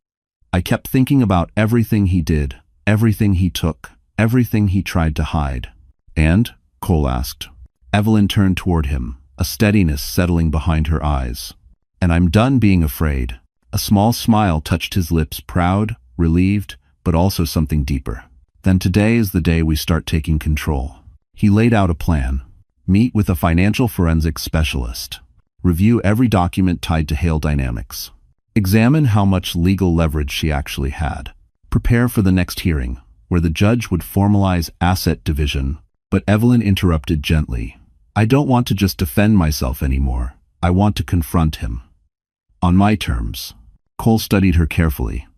I kept thinking about everything he did, everything he took, everything he tried to hide. And? Cole asked. Evelyn turned toward him, a steadiness settling behind her eyes. And I'm done being afraid. A small smile touched his lips, proud, relieved, but also something deeper. Then today is the day we start taking control. He laid out a plan. Meet with a financial forensics specialist. Review every document tied to Hale Dynamics. Examine how much legal leverage she actually had. Prepare for the next hearing, where the judge would formalize asset division. But Evelyn interrupted gently. I don't want to just defend myself anymore. I want to confront him. On my terms. Cole studied her carefully.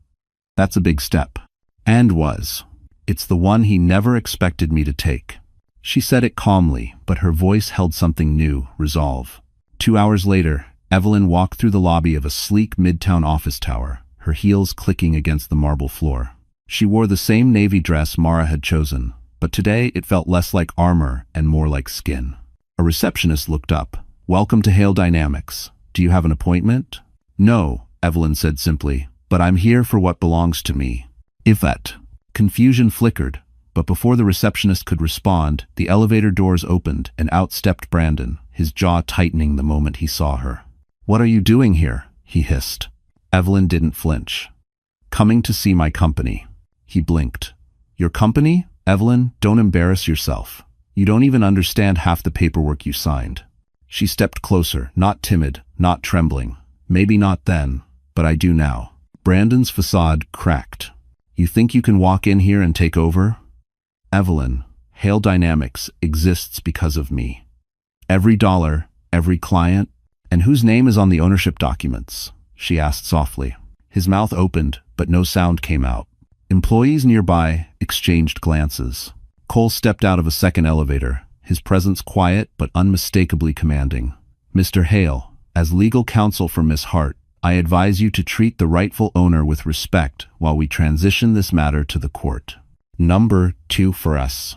That's a big step. And was. It's the one he never expected me to take. She said it calmly, but her voice held something new, resolve. 2 hours later, Evelyn walked through the lobby of a sleek midtown office tower, her heels clicking against the marble floor. She wore the same navy dress Mara had chosen, but today it felt less like armor and more like skin. A receptionist looked up. Welcome to Hale Dynamics. Do you have an appointment? No, Evelyn said simply, but I'm here for what belongs to me. Yvette. Confusion flickered, but before the receptionist could respond, the elevator doors opened and out stepped Brandon, his jaw tightening the moment he saw her. What are you doing here? He hissed. Evelyn didn't flinch. Coming to see my company. He blinked. Your company? Evelyn, don't embarrass yourself. You don't even understand half the paperwork you signed. She stepped closer, not timid, not trembling. Maybe not then, but I do now. Brandon's facade cracked. You think you can walk in here and take over? Evelyn, Hale Dynamics exists because of me. Every dollar, every client, and whose name is on the ownership documents? She asked softly. His mouth opened, but no sound came out. Employees nearby exchanged glances. Cole stepped out of a second elevator, his presence quiet but unmistakably commanding. Mr. Hale, as legal counsel for Miss Hart, I advise you to treat the rightful owner with respect while we transition this matter to the court. Number 2 for us.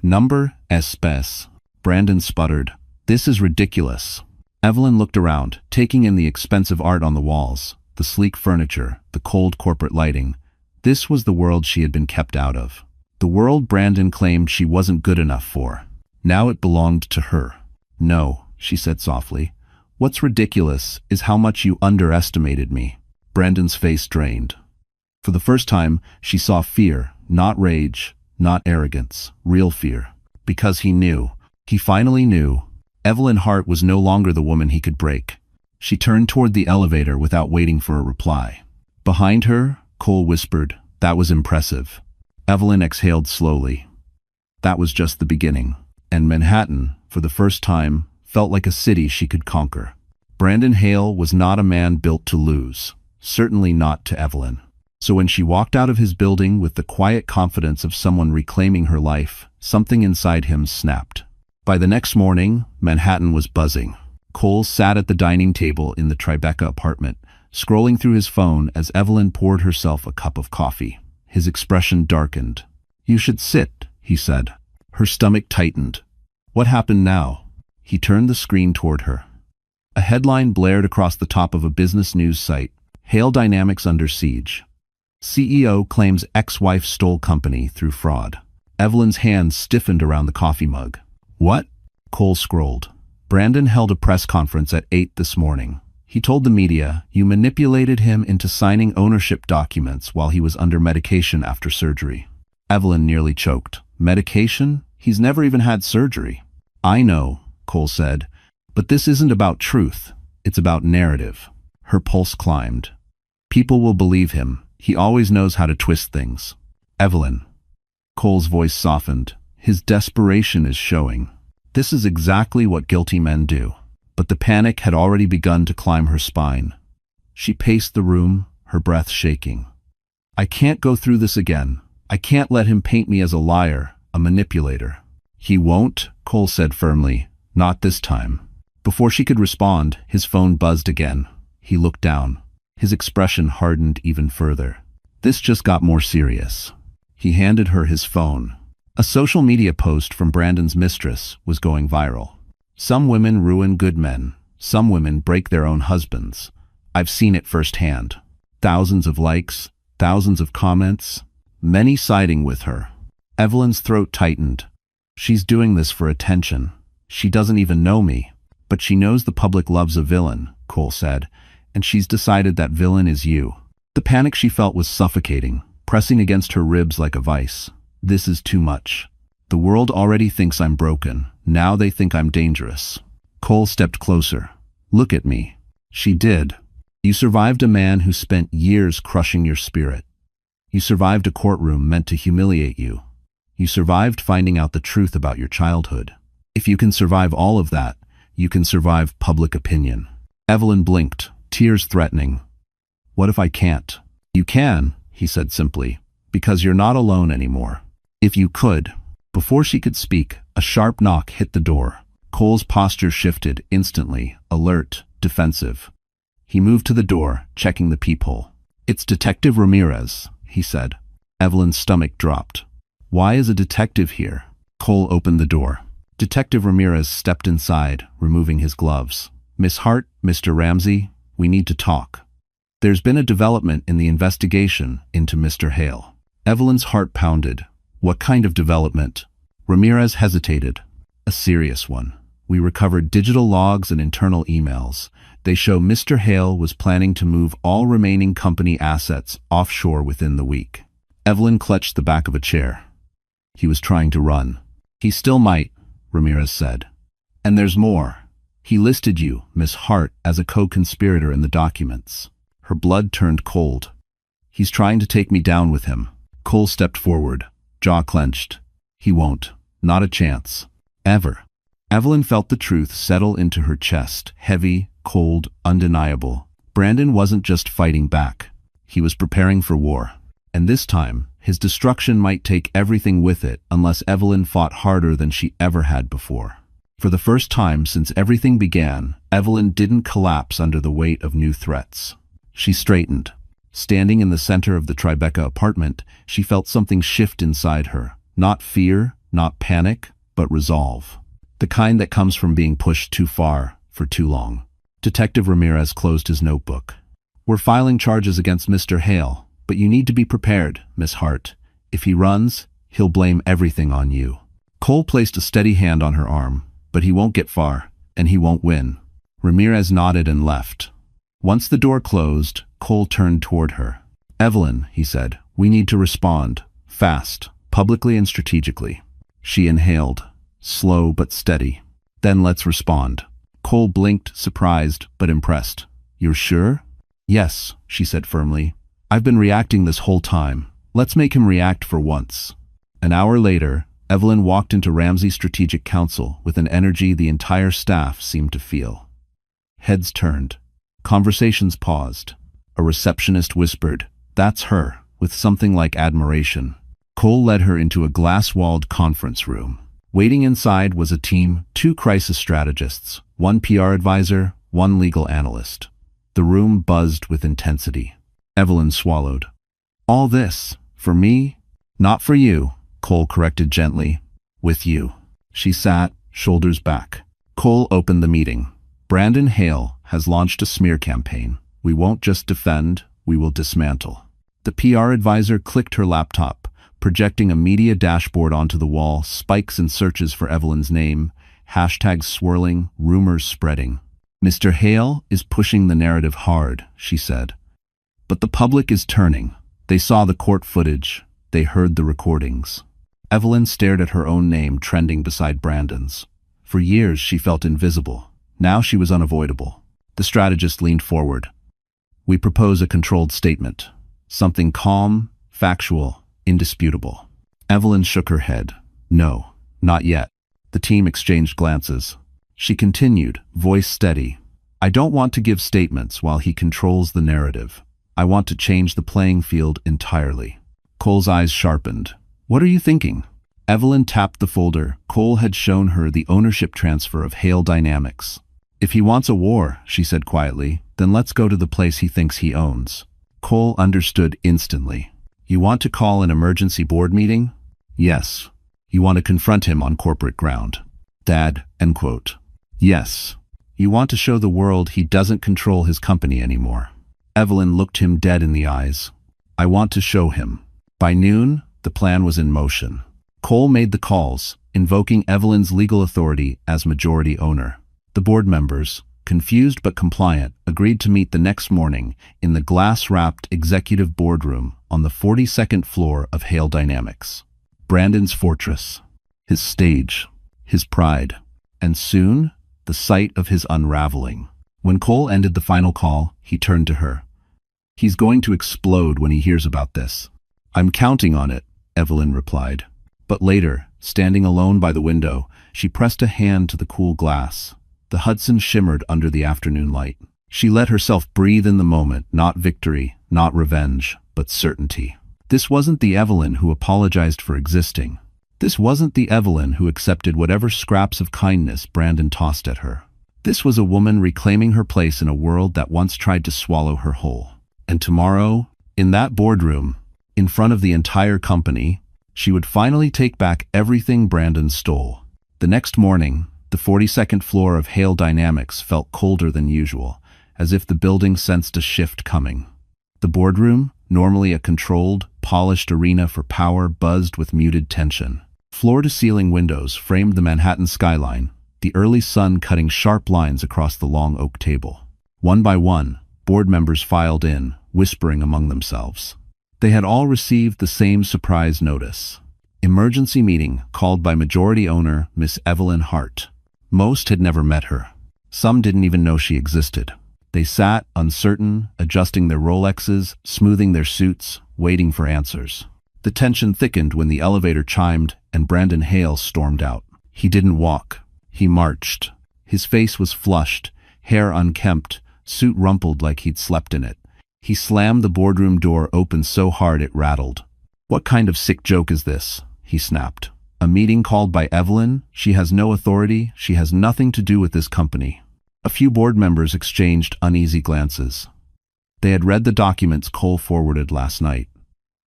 Number espèce. Brandon sputtered. This is ridiculous. Evelyn looked around, taking in the expensive art on the walls, the sleek furniture, the cold corporate lighting. This was the world she had been kept out of. The world Brandon claimed she wasn't good enough for. Now it belonged to her. No, she said softly. What's ridiculous is how much you underestimated me. Brandon's face drained. For the first time, she saw fear, not rage, not arrogance, real fear. Because he knew. He finally knew. Evelyn Hart was no longer the woman he could break. She turned toward the elevator without waiting for a reply. Behind her, Cole whispered, "That was impressive." Evelyn exhaled slowly. That was just the beginning. And Manhattan, for the first time, felt like a city she could conquer. Brandon Hale was not a man built to lose, certainly not to Evelyn. So when she walked out of his building with the quiet confidence of someone reclaiming her life, something inside him snapped. By the next morning, Manhattan was buzzing. Cole sat at the dining table in the Tribeca apartment, scrolling through his phone as Evelyn poured herself a cup of coffee. His expression darkened. "You should sit," he said. Her stomach tightened. What happened now? He turned the screen toward her. A headline blared across the top of a business news site. Hale Dynamics under siege. CEO claims ex-wife stole company through fraud. Evelyn's hands stiffened around the coffee mug. "What?" Cole scrolled. "Brandon held a press conference at 8 this morning. He told the media you manipulated him into signing ownership documents while he was under medication after surgery." Evelyn nearly choked. "Medication? He's never even had surgery." "I know," Cole said, "but this isn't about truth. It's about narrative." Her pulse climbed. "People will believe him. He always knows how to twist things." "Evelyn." Cole's voice softened. His desperation is showing. This is exactly what guilty men do. But the panic had already begun to climb her spine. She paced the room, her breath shaking. "I can't go through this again. I can't let him paint me as a liar, a manipulator." "He won't," Cole said firmly. "Not this time." Before she could respond, his phone buzzed again. He looked down. His expression hardened even further. This just got more serious. He handed her his phone. A social media post from Brandon's mistress was going viral. "Some women ruin good men. Some women break their own husbands. I've seen it firsthand." Thousands of likes, thousands of comments, many siding with her. Evelyn's throat tightened. She's doing this for attention. She doesn't even know me. "But she knows the public loves a villain," Cole said, "and she's decided that villain is you." The panic she felt was suffocating, pressing against her ribs like a vice. "This is too much. The world already thinks I'm broken. Now they think I'm dangerous." Cole stepped closer. "Look at me." She did. "You survived a man who spent years crushing your spirit. You survived a courtroom meant to humiliate you. You survived finding out the truth about your childhood. If you can survive all of that, you can survive public opinion." Evelyn blinked, tears threatening. "What if I can't?" "You can," he said simply, "because you're not alone anymore. If you could." Before she could speak, a sharp knock hit the door. Cole's posture shifted instantly, alert, defensive. He moved to the door, checking the peephole. "It's Detective Ramirez," he said. Evelyn's stomach dropped. "Why is a detective here?" Cole opened the door. Detective Ramirez stepped inside, removing his gloves. "Miss Hart, Mr. Ramsey, we need to talk. There's been a development in the investigation into Mr. Hale." Evelyn's heart pounded. "What kind of development?" Ramirez hesitated. "A serious one. We recovered digital logs and internal emails. They show Mr. Hale was planning to move all remaining company assets offshore within the week." Evelyn clutched the back of a chair. "He was trying to run." "He still might," Ramirez said. "And there's more. He listed you, Miss Hart, as a co-conspirator in the documents." Her blood turned cold. "He's trying to take me down with him." Cole stepped forward, jaw clenched. "He won't. Not a chance. Ever." Evelyn felt the truth settle into her chest, heavy, cold, undeniable. Brandon wasn't just fighting back. He was preparing for war. And this time, his destruction might take everything with it unless Evelyn fought harder than she ever had before. For the first time since everything began, Evelyn didn't collapse under the weight of new threats. She straightened. Standing in the center of the Tribeca apartment, she felt something shift inside her. Not fear, not panic, but resolve. The kind that comes from being pushed too far for too long. Detective Ramirez closed his notebook. "We're filing charges against Mr. Hale, but you need to be prepared, Miss Hart. If he runs, he'll blame everything on you." Cole placed a steady hand on her arm, "But he won't get far, and he won't win." Ramirez nodded and left. Once the door closed, Cole turned toward her. "Evelyn," he said, "we need to respond. Fast, publicly and strategically." She inhaled, slow but steady. "Then let's respond." Cole blinked, surprised but impressed. "You're sure?" "Yes," she said firmly. "I've been reacting this whole time. Let's make him react for once." An hour later, Evelyn walked into Ramsey's strategic council with an energy the entire staff seemed to feel. Heads turned. Conversations paused. A receptionist whispered, "That's her," with something like admiration. Cole led her into a glass-walled conference room. Waiting inside was a team, 2 crisis strategists, 1 PR advisor, 1 legal analyst. The room buzzed with intensity. Evelyn swallowed. All this, for me? Not for you, Cole corrected gently. With you. She sat, shoulders back. Cole opened the meeting. Brandon Hale has launched a smear campaign. We won't just defend, we will dismantle. The PR advisor clicked her laptop, projecting a media dashboard onto the wall, spikes and searches for Evelyn's name, hashtags swirling, rumors spreading. Mr. Hale is pushing the narrative hard, she said. But the public is turning. They saw the court footage. They heard the recordings. Evelyn stared at her own name trending beside Brandon's. For years she felt invisible. Now she was unavoidable. The strategist leaned forward. We propose a controlled statement. Something calm, factual, indisputable. Evelyn shook her head. No, not yet. The team exchanged glances. She continued, voice steady. I don't want to give statements while he controls the narrative. I want to change the playing field entirely. Cole's eyes sharpened. What are you thinking? Evelyn tapped the folder. Cole had shown her the ownership transfer of Hale Dynamics. If he wants a war, she said quietly, then let's go to the place he thinks he owns. Cole understood instantly. You want to call an emergency board meeting? Yes. You want to confront him on corporate ground. Dad, end quote. Yes. You want to show the world he doesn't control his company anymore. Evelyn looked him dead in the eyes. I want to show him. By noon, the plan was in motion. Cole made the calls, invoking Evelyn's legal authority as majority owner. The board members, confused but compliant, agreed to meet the next morning in the glass-wrapped executive boardroom on the 42nd floor of Hale Dynamics. Brandon's fortress, his stage, his pride, and soon, the site of his unraveling. When Cole ended the final call, he turned to her. He's going to explode when he hears about this. I'm counting on it, Evelyn replied. But later, standing alone by the window, she pressed a hand to the cool glass. The Hudson shimmered under the afternoon light. She let herself breathe in the moment, not victory, not revenge, but certainty. This wasn't the Evelyn who apologized for existing. This wasn't the Evelyn who accepted whatever scraps of kindness Brandon tossed at her. This was a woman reclaiming her place in a world that once tried to swallow her whole. And tomorrow, in that boardroom, in front of the entire company, she would finally take back everything Brandon stole. The next morning, the 42nd floor of Hale Dynamics felt colder than usual, as if the building sensed a shift coming. The boardroom, normally a controlled, polished arena for power, buzzed with muted tension. Floor-to-ceiling windows framed the Manhattan skyline, the early sun cutting sharp lines across the long oak table. One by one, board members filed in, whispering among themselves. They had all received the same surprise notice. Emergency meeting called by majority owner Miss Evelyn Hart. Most had never met her. Some didn't even know she existed. They sat, uncertain, adjusting their Rolexes, smoothing their suits, waiting for answers. The tension thickened when the elevator chimed and Brandon Hale stormed out. He didn't walk. He marched. His face was flushed, hair unkempt, suit rumpled like he'd slept in it. He slammed the boardroom door open so hard it rattled. What kind of sick joke is this? He snapped. A meeting called by Evelyn? She has no authority. She has nothing to do with this company. A few board members exchanged uneasy glances. They had read the documents Cole forwarded last night.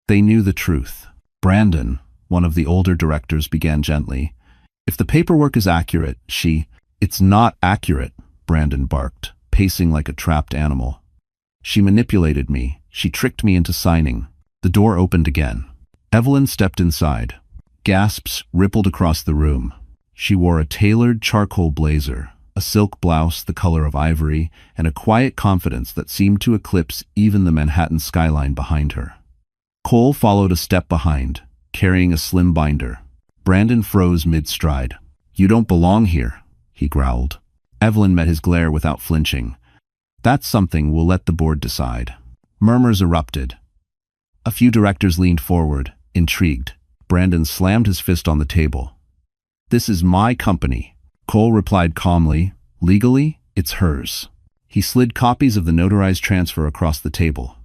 They knew the truth. Brandon, one of the older directors, began gently. If the paperwork is accurate, It's not accurate, Brandon barked, pacing like a trapped animal. She manipulated me. She tricked me into signing. The door opened again. Evelyn stepped inside. Gasps rippled across the room. She wore a tailored charcoal blazer, a silk blouse the color of ivory, and a quiet confidence that seemed to eclipse even the Manhattan skyline behind her. Cole followed a step behind, carrying a slim binder. Brandon froze mid-stride. You don't belong here, he growled. Evelyn met his glare without flinching. That's something we'll let the board decide. Murmurs erupted. A few directors leaned forward, intrigued. Brandon slammed his fist on the table. This is my company. Cole replied calmly. Legally, it's hers. He slid copies of the notarized transfer across the table.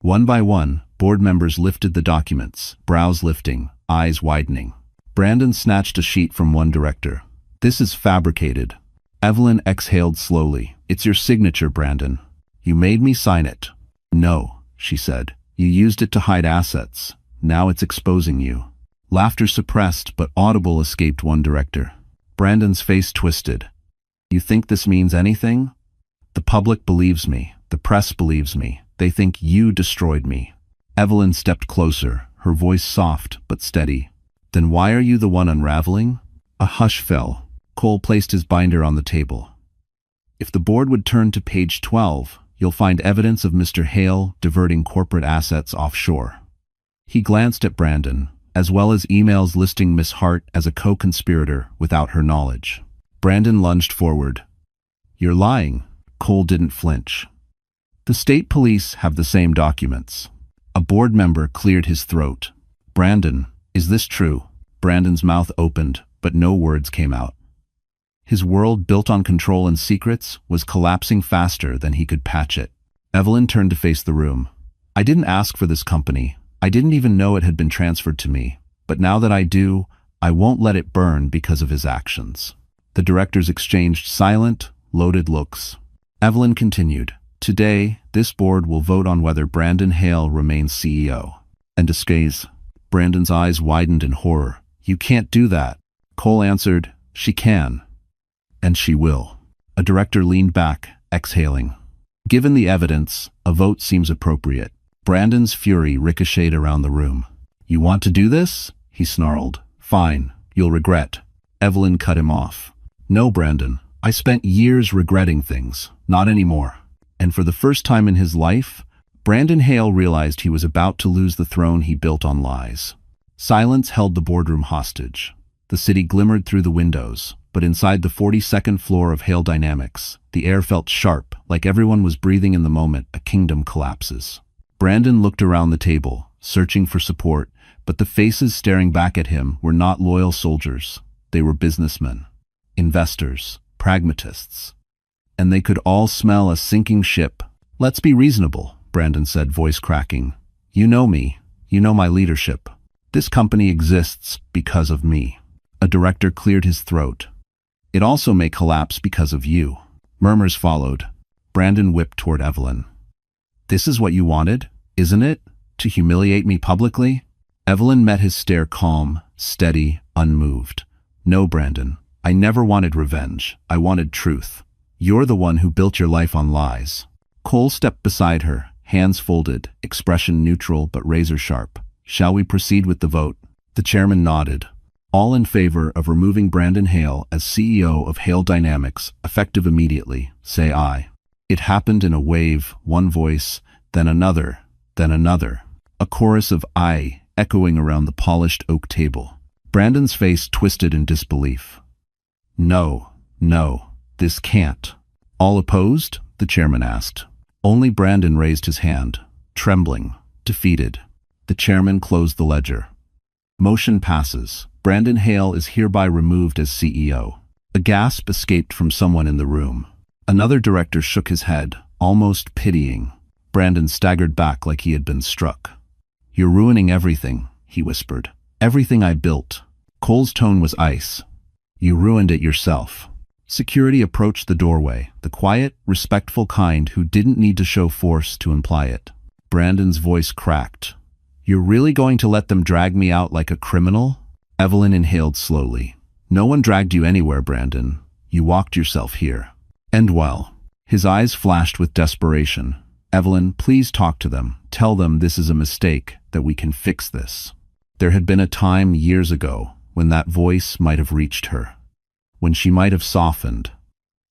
One by one, board members lifted the documents, brows lifting, eyes widening. Brandon snatched a sheet from one director. This is fabricated. Evelyn exhaled slowly. It's your signature, Brandon. You made me sign it. No, she said. You used it to hide assets. Now it's exposing you. Laughter suppressed but audible escaped one director. Brandon's face twisted. You think this means anything? The public believes me. The press believes me. They think you destroyed me. Evelyn stepped closer, her voice soft but steady. Then why are you the one unraveling? A hush fell. Cole placed his binder on the table. If the board would turn to page 12, you'll find evidence of Mr. Hale diverting corporate assets offshore. He glanced at Brandon, as well as emails listing Miss Hart as a co-conspirator without her knowledge. Brandon lunged forward. You're lying. Cole didn't flinch. The state police have the same documents. A board member cleared his throat. Brandon, is this true? Brandon's mouth opened, but no words came out. His world, built on control and secrets, was collapsing faster than he could patch it. Evelyn turned to face the room. I didn't ask for this company. I didn't even know it had been transferred to me. But now that I do, I won't let it burn because of his actions. The directors exchanged silent, loaded looks. Evelyn continued. Today, this board will vote on whether Brandon Hale remains CEO. And disguise. Brandon's eyes widened in horror. You can't do that. Cole answered, she can. And she will. A director leaned back, exhaling. Given the evidence, a vote seems appropriate. Brandon's fury ricocheted around the room. You want to do this? He snarled. Fine, you'll regret. Evelyn cut him off. No, Brandon. I spent years regretting things. Not anymore. And for the first time in his life, Brandon Hale realized he was about to lose the throne he built on lies. Silence held the boardroom hostage. The city glimmered through the windows, but inside the 42nd floor of Hale Dynamics, the air felt sharp, like everyone was breathing in the moment a kingdom collapses. Brandon looked around the table, searching for support, but the faces staring back at him were not loyal soldiers. They were businessmen, investors, pragmatists. And they could all smell a sinking ship. Let's be reasonable, Brandon said, voice cracking. You know me. You know my leadership. This company exists because of me. A director cleared his throat. It also may collapse because of you. Murmurs followed. Brandon whipped toward Evelyn. This is what you wanted, isn't it? To humiliate me publicly? Evelyn met his stare calm, steady, unmoved. No, Brandon. I never wanted revenge. I wanted truth. You're the one who built your life on lies. Cole stepped beside her, hands folded, expression neutral but razor-sharp. Shall we proceed with the vote? The chairman nodded. All in favor of removing Brandon Hale as CEO of Hale Dynamics, effective immediately, say aye. It happened in a wave, one voice, then another, then another. A chorus of aye echoing around the polished oak table. Brandon's face twisted in disbelief. No, no. This can't. All opposed? The chairman asked. Only Brandon raised his hand, trembling, defeated. The chairman closed the ledger. Motion passes. Brandon Hale is hereby removed as CEO. A gasp escaped from someone in the room. Another director shook his head, almost pitying. Brandon staggered back like he had been struck. You're ruining everything, he whispered. Everything I built. Cole's tone was ice. You ruined it yourself. Security approached the doorway, the quiet, respectful kind who didn't need to show force to imply it. Brandon's voice cracked. You're really going to let them drag me out like a criminal? Evelyn inhaled slowly. No one dragged you anywhere, Brandon. You walked yourself here. And well. His eyes flashed with desperation. Evelyn, please talk to them. Tell them this is a mistake, that we can fix this. There had been a time years ago when that voice might have reached her. When she might have softened,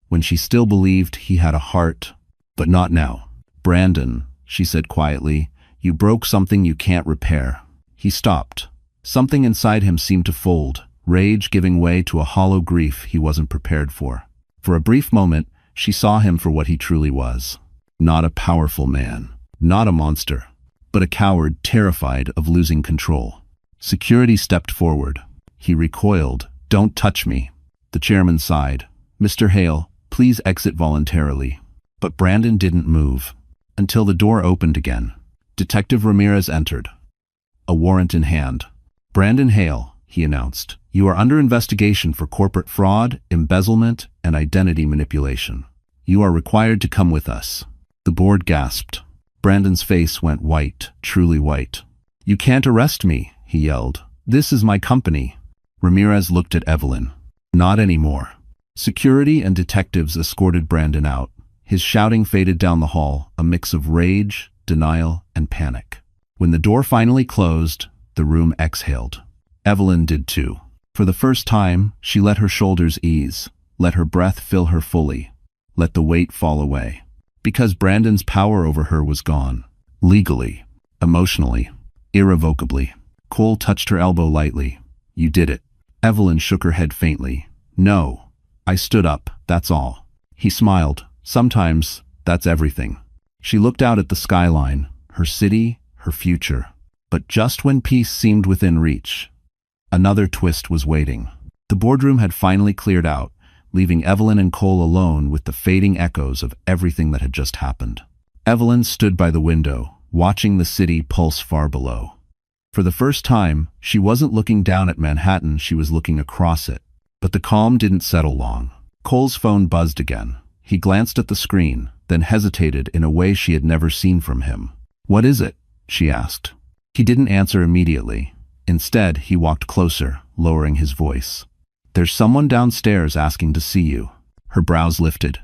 when she still believed he had a heart, but not now. Brandon, she said quietly, you broke something you can't repair. He stopped. Something inside him seemed to fold, rage giving way to a hollow grief he wasn't prepared for. For a brief moment, she saw him for what he truly was. Not a powerful man, not a monster, but a coward terrified of losing control. Security stepped forward. He recoiled. Don't touch me. The chairman sighed. Mr. Hale, please exit voluntarily. But Brandon didn't move, until the door opened again. Detective Ramirez entered, a warrant in hand. Brandon Hale, he announced, you are under investigation for corporate fraud, embezzlement, and identity manipulation. You are required to come with us. The The board gasped. Brandon's face went white, truly white. "You can't arrest me," he yelled. "This is my company." Ramirez looked at Evelyn. "Not anymore." Security and detectives escorted Brandon out. His shouting faded down the hall, a mix of rage, denial, and panic. When the door finally closed, the room exhaled. Evelyn did too. For the first time, she let her shoulders ease, let her breath fill her fully, let the weight fall away. Because Brandon's power over her was gone. Legally, emotionally, irrevocably. Cole touched her elbow lightly. "You did it." Evelyn shook her head faintly. "No. I stood up, that's all." He smiled. "Sometimes, that's everything." She looked out at the skyline, her city, her future. But just when peace seemed within reach, another twist was waiting. The boardroom had finally cleared out, leaving Evelyn and Cole alone with the fading echoes of everything that had just happened. Evelyn stood by the window, watching the city pulse far below. For the first time, she wasn't looking down at Manhattan, she was looking across it. But the calm didn't settle long. Cole's phone buzzed again. He glanced at the screen, then hesitated in a way she had never seen from him. "What is it?" she asked. He didn't answer immediately. Instead, he walked closer, lowering his voice. "There's someone downstairs asking to see you." Her brows lifted.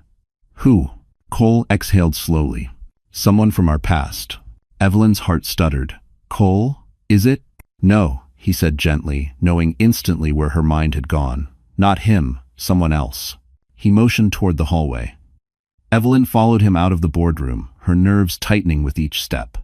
"Who?" Cole exhaled slowly. "Someone from our past." Evelyn's heart stuttered. "Cole? Is it?" "No," he said gently, knowing instantly where her mind had gone. "Not him, someone else." He motioned toward the hallway. Evelyn followed him out of the boardroom, her nerves tightening with each step.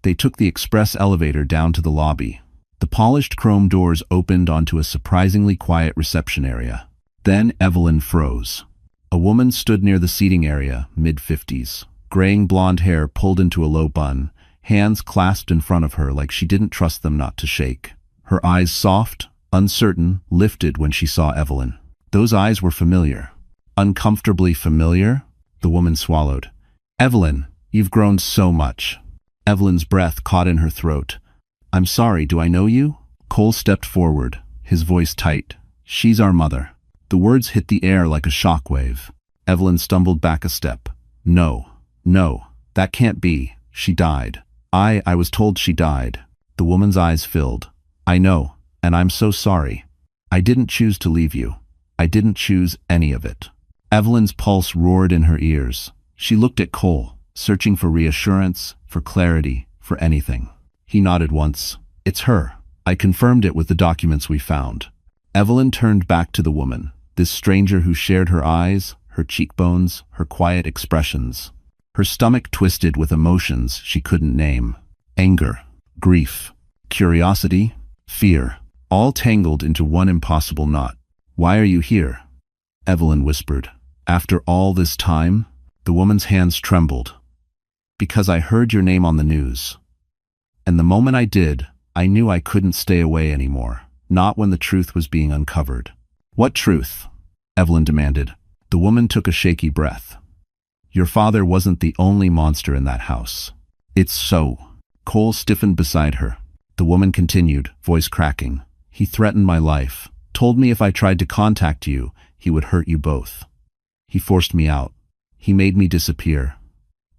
They took the express elevator down to the lobby. The polished chrome doors opened onto a surprisingly quiet reception area. Then Evelyn froze. A woman stood near the seating area, mid-50s. Graying blonde hair pulled into a low bun, hands clasped in front of her like she didn't trust them not to shake. Her eyes soft, uncertain, lifted when she saw Evelyn. Those eyes were familiar. Uncomfortably familiar? The woman swallowed. "Evelyn, you've grown so much." Evelyn's breath caught in her throat. "I'm sorry, do I know you?" Cole stepped forward, his voice tight. "She's our mother." The words hit the air like a shockwave. Evelyn stumbled back a step. No, that can't be. She died. I was told she died." The woman's eyes filled. "I know, and I'm so sorry. I didn't choose to leave you. I didn't choose any of it." Evelyn's pulse roared in her ears. She looked at Cole, searching for reassurance, for clarity, for anything. He nodded once. "It's her. I confirmed it with the documents we found." Evelyn turned back to the woman, this stranger who shared her eyes, her cheekbones, her quiet expressions. Her stomach twisted with emotions she couldn't name. Anger, grief, curiosity, fear, all tangled into one impossible knot. "Why are you here?" Evelyn whispered. "After all this time?" The woman's hands trembled. "Because I heard your name on the news. And the moment I did, I knew I couldn't stay away anymore. Not when the truth was being uncovered." "What truth?" Evelyn demanded. The woman took a shaky breath. "Your father wasn't the only monster in that house." "It's so." Cole stiffened beside her. The woman continued, voice cracking. "He threatened my life. Told me if I tried to contact you, he would hurt you both. He forced me out. He made me disappear.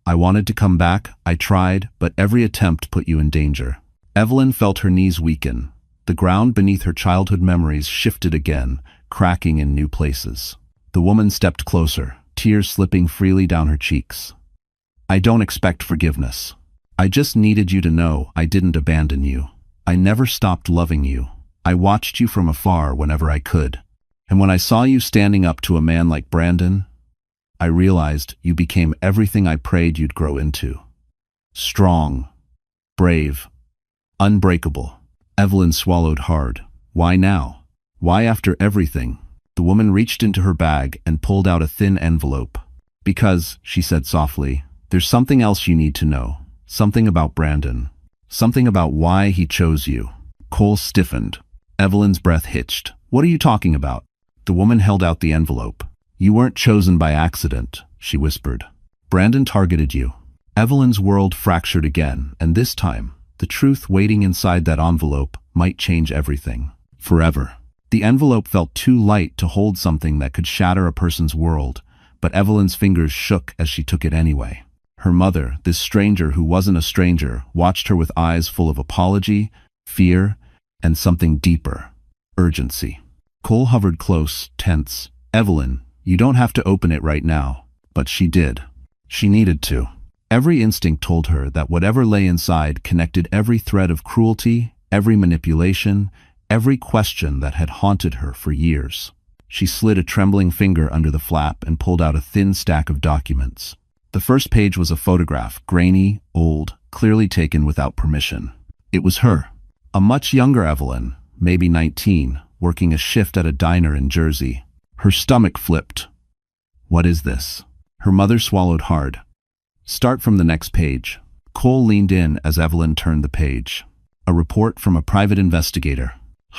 I wanted to come back, I tried, but every attempt put you in danger." Evelyn felt her knees weaken. The ground beneath her childhood memories shifted again, cracking in new places. The woman stepped closer, tears slipping freely down her cheeks. "I don't expect forgiveness. I just needed you to know I didn't abandon you. I never stopped loving you. I watched you from afar whenever I could. And when I saw you standing up to a man like Brandon, I realized you became everything I prayed you'd grow into. Strong, brave, unbreakable." Evelyn swallowed hard. Why now? Why after everything? The woman reached into her bag and pulled out a thin envelope. "Because," she said softly, "there's something else you need to know. Something about Brandon. Something about why he chose you." Cole stiffened. Evelyn's breath hitched. "What are you talking about?" The woman held out the envelope. "You weren't chosen by accident," she whispered. "Brandon targeted you." Evelyn's world fractured again, and this time, the truth waiting inside that envelope might change everything. Forever. The envelope felt too light to hold something that could shatter a person's world, but Evelyn's fingers shook as she took it anyway. Her mother, this stranger who wasn't a stranger, watched her with eyes full of apology, fear, and something deeper: urgency. Cole hovered close, tense. "Evelyn, you don't have to open it right now." But she did. She needed to. Every instinct told her that whatever lay inside connected every thread of cruelty, every manipulation, every question that had haunted her for years. She slid a trembling finger under the flap and pulled out a thin stack of documents. The first page was a photograph, grainy, old, clearly taken without permission. It was her. A much younger Evelyn, maybe 19, working a shift at a diner in Jersey. Her stomach flipped. "What is this?" Her mother swallowed hard. "Start from the next page." Cole leaned in as Evelyn turned the page. A report from a private investigator.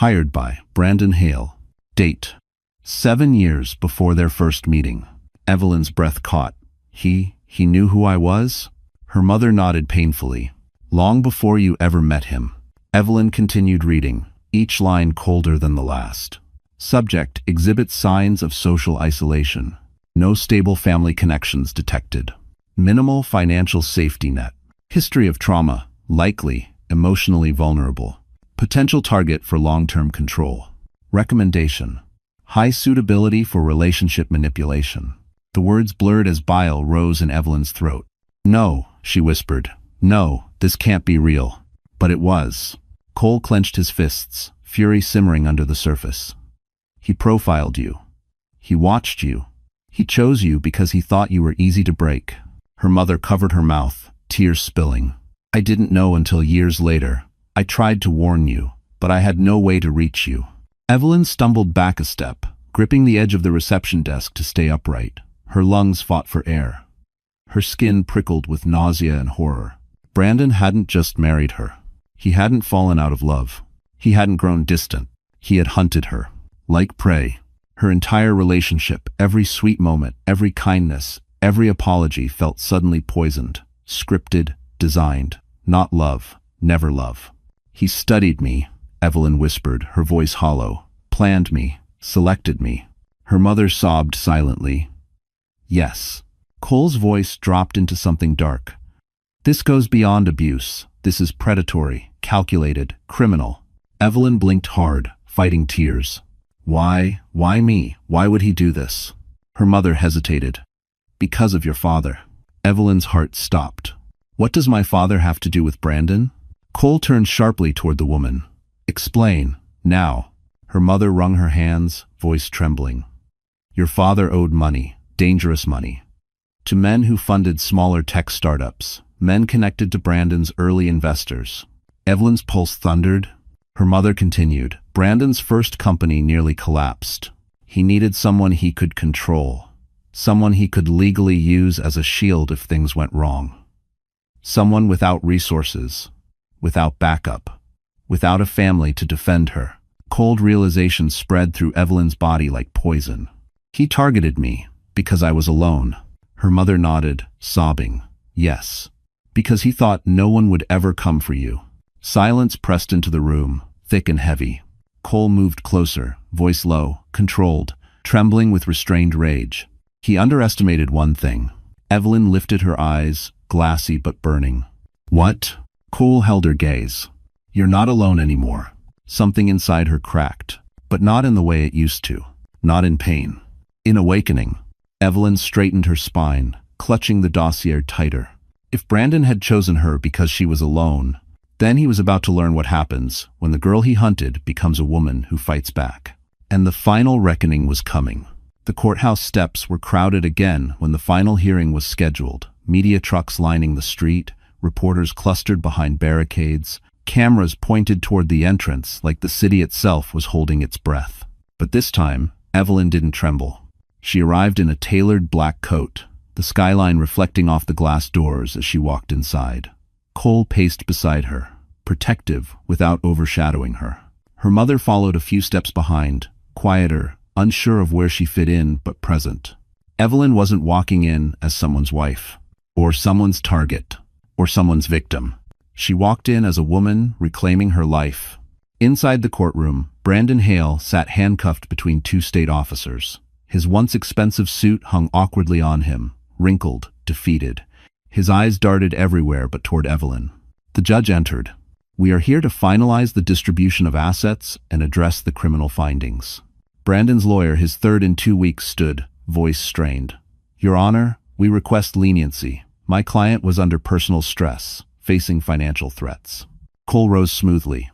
Hired by Brandon Hale. Date: 7 years before their first meeting. Evelyn's breath caught. He knew who I was? Her mother nodded painfully. "Long before you ever met him." Evelyn continued reading, each line colder than the last. Subject: exhibits signs of social isolation. No stable family connections detected. Minimal financial safety net. History of trauma, likely, emotionally vulnerable. Potential target for long-term control. Recommendation: high suitability for relationship manipulation. The words blurred as bile rose in Evelyn's throat. "No," she whispered. "No, this can't be real." But it was. Cole clenched his fists, fury simmering under the surface. "He profiled you. He watched you. He chose you because he thought you were easy to break." Her mother covered her mouth, tears spilling. "I didn't know until years later. I tried to warn you, but I had no way to reach you." Evelyn stumbled back a step, gripping the edge of the reception desk to stay upright. Her lungs fought for air. Her skin prickled with nausea and horror. Brandon hadn't just married her. He hadn't fallen out of love. He hadn't grown distant. He had hunted her. Like prey. Her entire relationship, every sweet moment, every kindness, every apology felt suddenly poisoned. Scripted, designed. Not love. Never love. "He studied me," Evelyn whispered, her voice hollow. "Planned me. Selected me." Her mother sobbed silently. "Yes." Cole's voice dropped into something dark. "This goes beyond abuse. This is predatory, calculated, criminal." Evelyn blinked hard, fighting tears. Why me? Why would he do this?" Her mother hesitated. "Because of your father." Evelyn's heart stopped. "What does my father have to do with Brandon?" Cole turned sharply toward the woman. "Explain, now." Her mother wrung her hands, voice trembling. "Your father owed money, dangerous money, to men who funded smaller tech startups, men connected to Brandon's early investors." Evelyn's pulse thundered. Her mother continued. "Brandon's first company nearly collapsed. He needed someone he could control, someone he could legally use as a shield if things went wrong. Someone without resources, without backup, without a family to defend her." Cold realization spread through Evelyn's body like poison. "He targeted me because I was alone." Her mother nodded, sobbing. "Yes, because he thought no one would ever come for you." Silence pressed into the room, thick and heavy. Cole moved closer, voice low, controlled, trembling with restrained rage. He underestimated one thing. Evelyn lifted her eyes, glassy but burning. "What?" Cole held her gaze. "You're not alone anymore." Something inside her cracked, but not in the way it used to. Not in pain. In awakening. Evelyn straightened her spine, clutching the dossier tighter. If Brandon had chosen her because she was alone, then he was about to learn what happens when the girl he hunted becomes a woman who fights back. And the final reckoning was coming. The courthouse steps were crowded again when the final hearing was scheduled. Media trucks lining the street, reporters clustered behind barricades, cameras pointed toward the entrance like the city itself was holding its breath. But this time, Evelyn didn't tremble. She arrived in a tailored black coat, the skyline reflecting off the glass doors as she walked inside. Cole paced beside her, protective without overshadowing her. Her mother followed a few steps behind, quieter, unsure of where she fit in but present. Evelyn wasn't walking in as someone's wife, or someone's target, or someone's victim. She walked in as a woman reclaiming her life. Inside the courtroom, Brandon Hale sat handcuffed between two state officers. His once expensive suit hung awkwardly on him, wrinkled, defeated. His eyes darted everywhere but toward Evelyn. The judge entered. "We are here to finalize the distribution of assets and address the criminal findings." Brandon's lawyer, his third in 2 weeks, stood, voice strained. "Your Honor, we request leniency. My client was under personal stress, facing financial threats." Cole rose smoothly.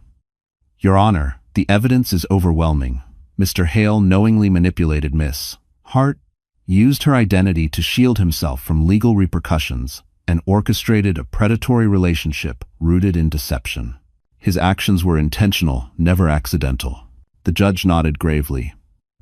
"Your Honor, the evidence is overwhelming. Mr. Hale knowingly manipulated Miss Hart, used her identity to shield himself from legal repercussions, and orchestrated a predatory relationship rooted in deception. His actions were intentional, never accidental." The judge nodded gravely.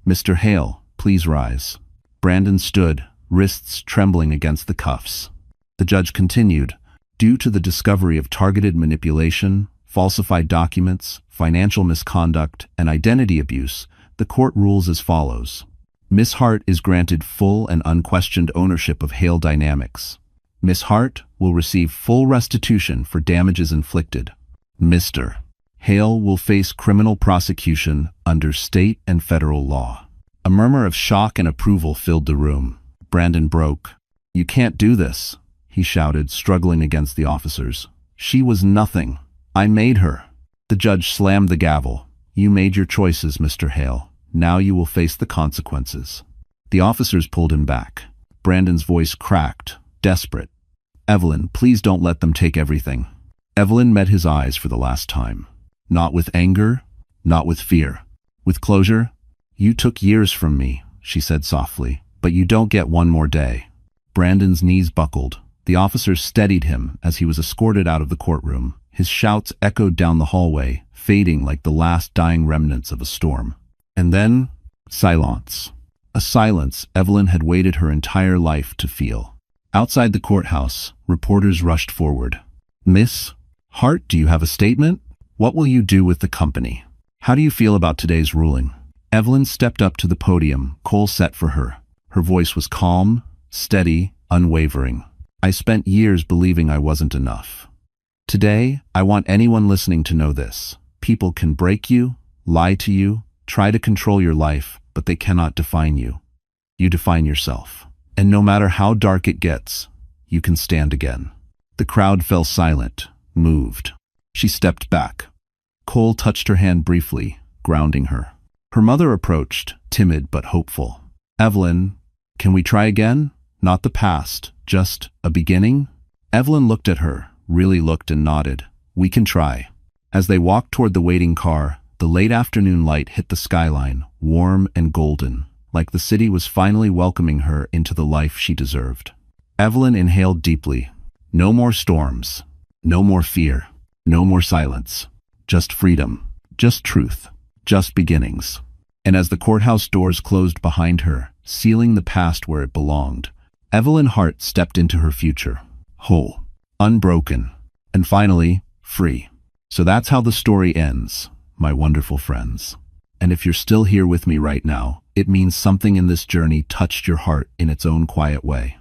"Mr. Hale, please rise." Brandon stood, wrists trembling against the cuffs. The judge continued, "Due to the discovery of targeted manipulation, falsified documents, financial misconduct, and identity abuse, the court rules as follows. Miss Hart is granted full and unquestioned ownership of Hale Dynamics. Miss Hart will receive full restitution for damages inflicted. Mr. Hale will face criminal prosecution under state and federal law." A murmur of shock and approval filled the room. Brandon broke. "You can't do this," he shouted, struggling against the officers. "She was nothing. I made her." The judge slammed the gavel. "You made your choices, Mr. Hale. Now you will face the consequences." The officers pulled him back. Brandon's voice cracked, desperate. "Evelyn, please don't let them take everything." Evelyn met his eyes for the last time. Not with anger, not with fear. With closure. "You took years from me," she said softly, "but you don't get one more day." Brandon's knees buckled. The officers steadied him as he was escorted out of the courtroom. His shouts echoed down the hallway, fading like the last dying remnants of a storm. And then, silence. A silence Evelyn had waited her entire life to feel. Outside the courthouse, reporters rushed forward. "Miss Hart, do you have a statement? What will you do with the company? How do you feel about today's ruling?" Evelyn stepped up to the podium, Cole set for her. Her voice was calm, steady, unwavering. "I spent years believing I wasn't enough. Today, I want anyone listening to know this. People can break you, lie to you, try to control your life, but they cannot define you. You define yourself. And no matter how dark it gets, you can stand again." The crowd fell silent, moved. She stepped back. Cole touched her hand briefly, grounding her. Her mother approached, timid but hopeful. "Evelyn, can we try again? Not the past, just a beginning?" Evelyn looked at her, really looked, and nodded. "We can try." As they walked toward the waiting car, the late afternoon light hit the skyline, warm and golden, like the city was finally welcoming her into the life she deserved. Evelyn inhaled deeply. No more storms, no more fear, no more silence. Just freedom, just truth, just beginnings. And as the courthouse doors closed behind her, sealing the past where it belonged, Evelyn Hart stepped into her future, whole, unbroken, and finally, free. So that's how the story ends, my wonderful friends. And if you're still here with me right now, it means something in this journey touched your heart in its own quiet way.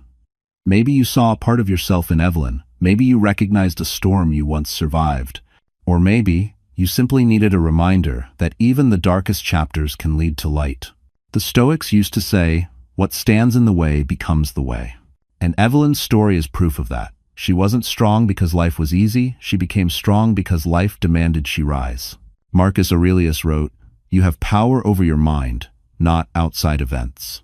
Maybe you saw a part of yourself in Evelyn. Maybe you recognized a storm you once survived. Or maybe you simply needed a reminder that even the darkest chapters can lead to light. The Stoics used to say, "What stands in the way becomes the way." And Evelyn's story is proof of that. She wasn't strong because life was easy. She became strong because life demanded she rise. Marcus Aurelius wrote, "You have power over your mind, not outside events."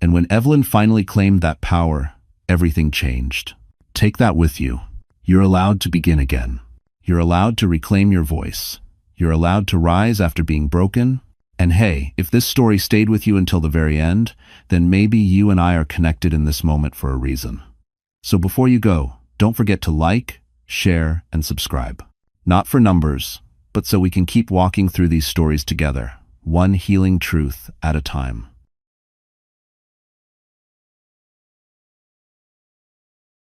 And when Evelyn finally claimed that power, everything changed. Take that with you. You're allowed to begin again. You're allowed to reclaim your voice. You're allowed to rise after being broken. And hey, if this story stayed with you until the very end, then maybe you and I are connected in this moment for a reason. So before you go, don't forget to like, share, and subscribe. Not for numbers, but so we can keep walking through these stories together, one healing truth at a time.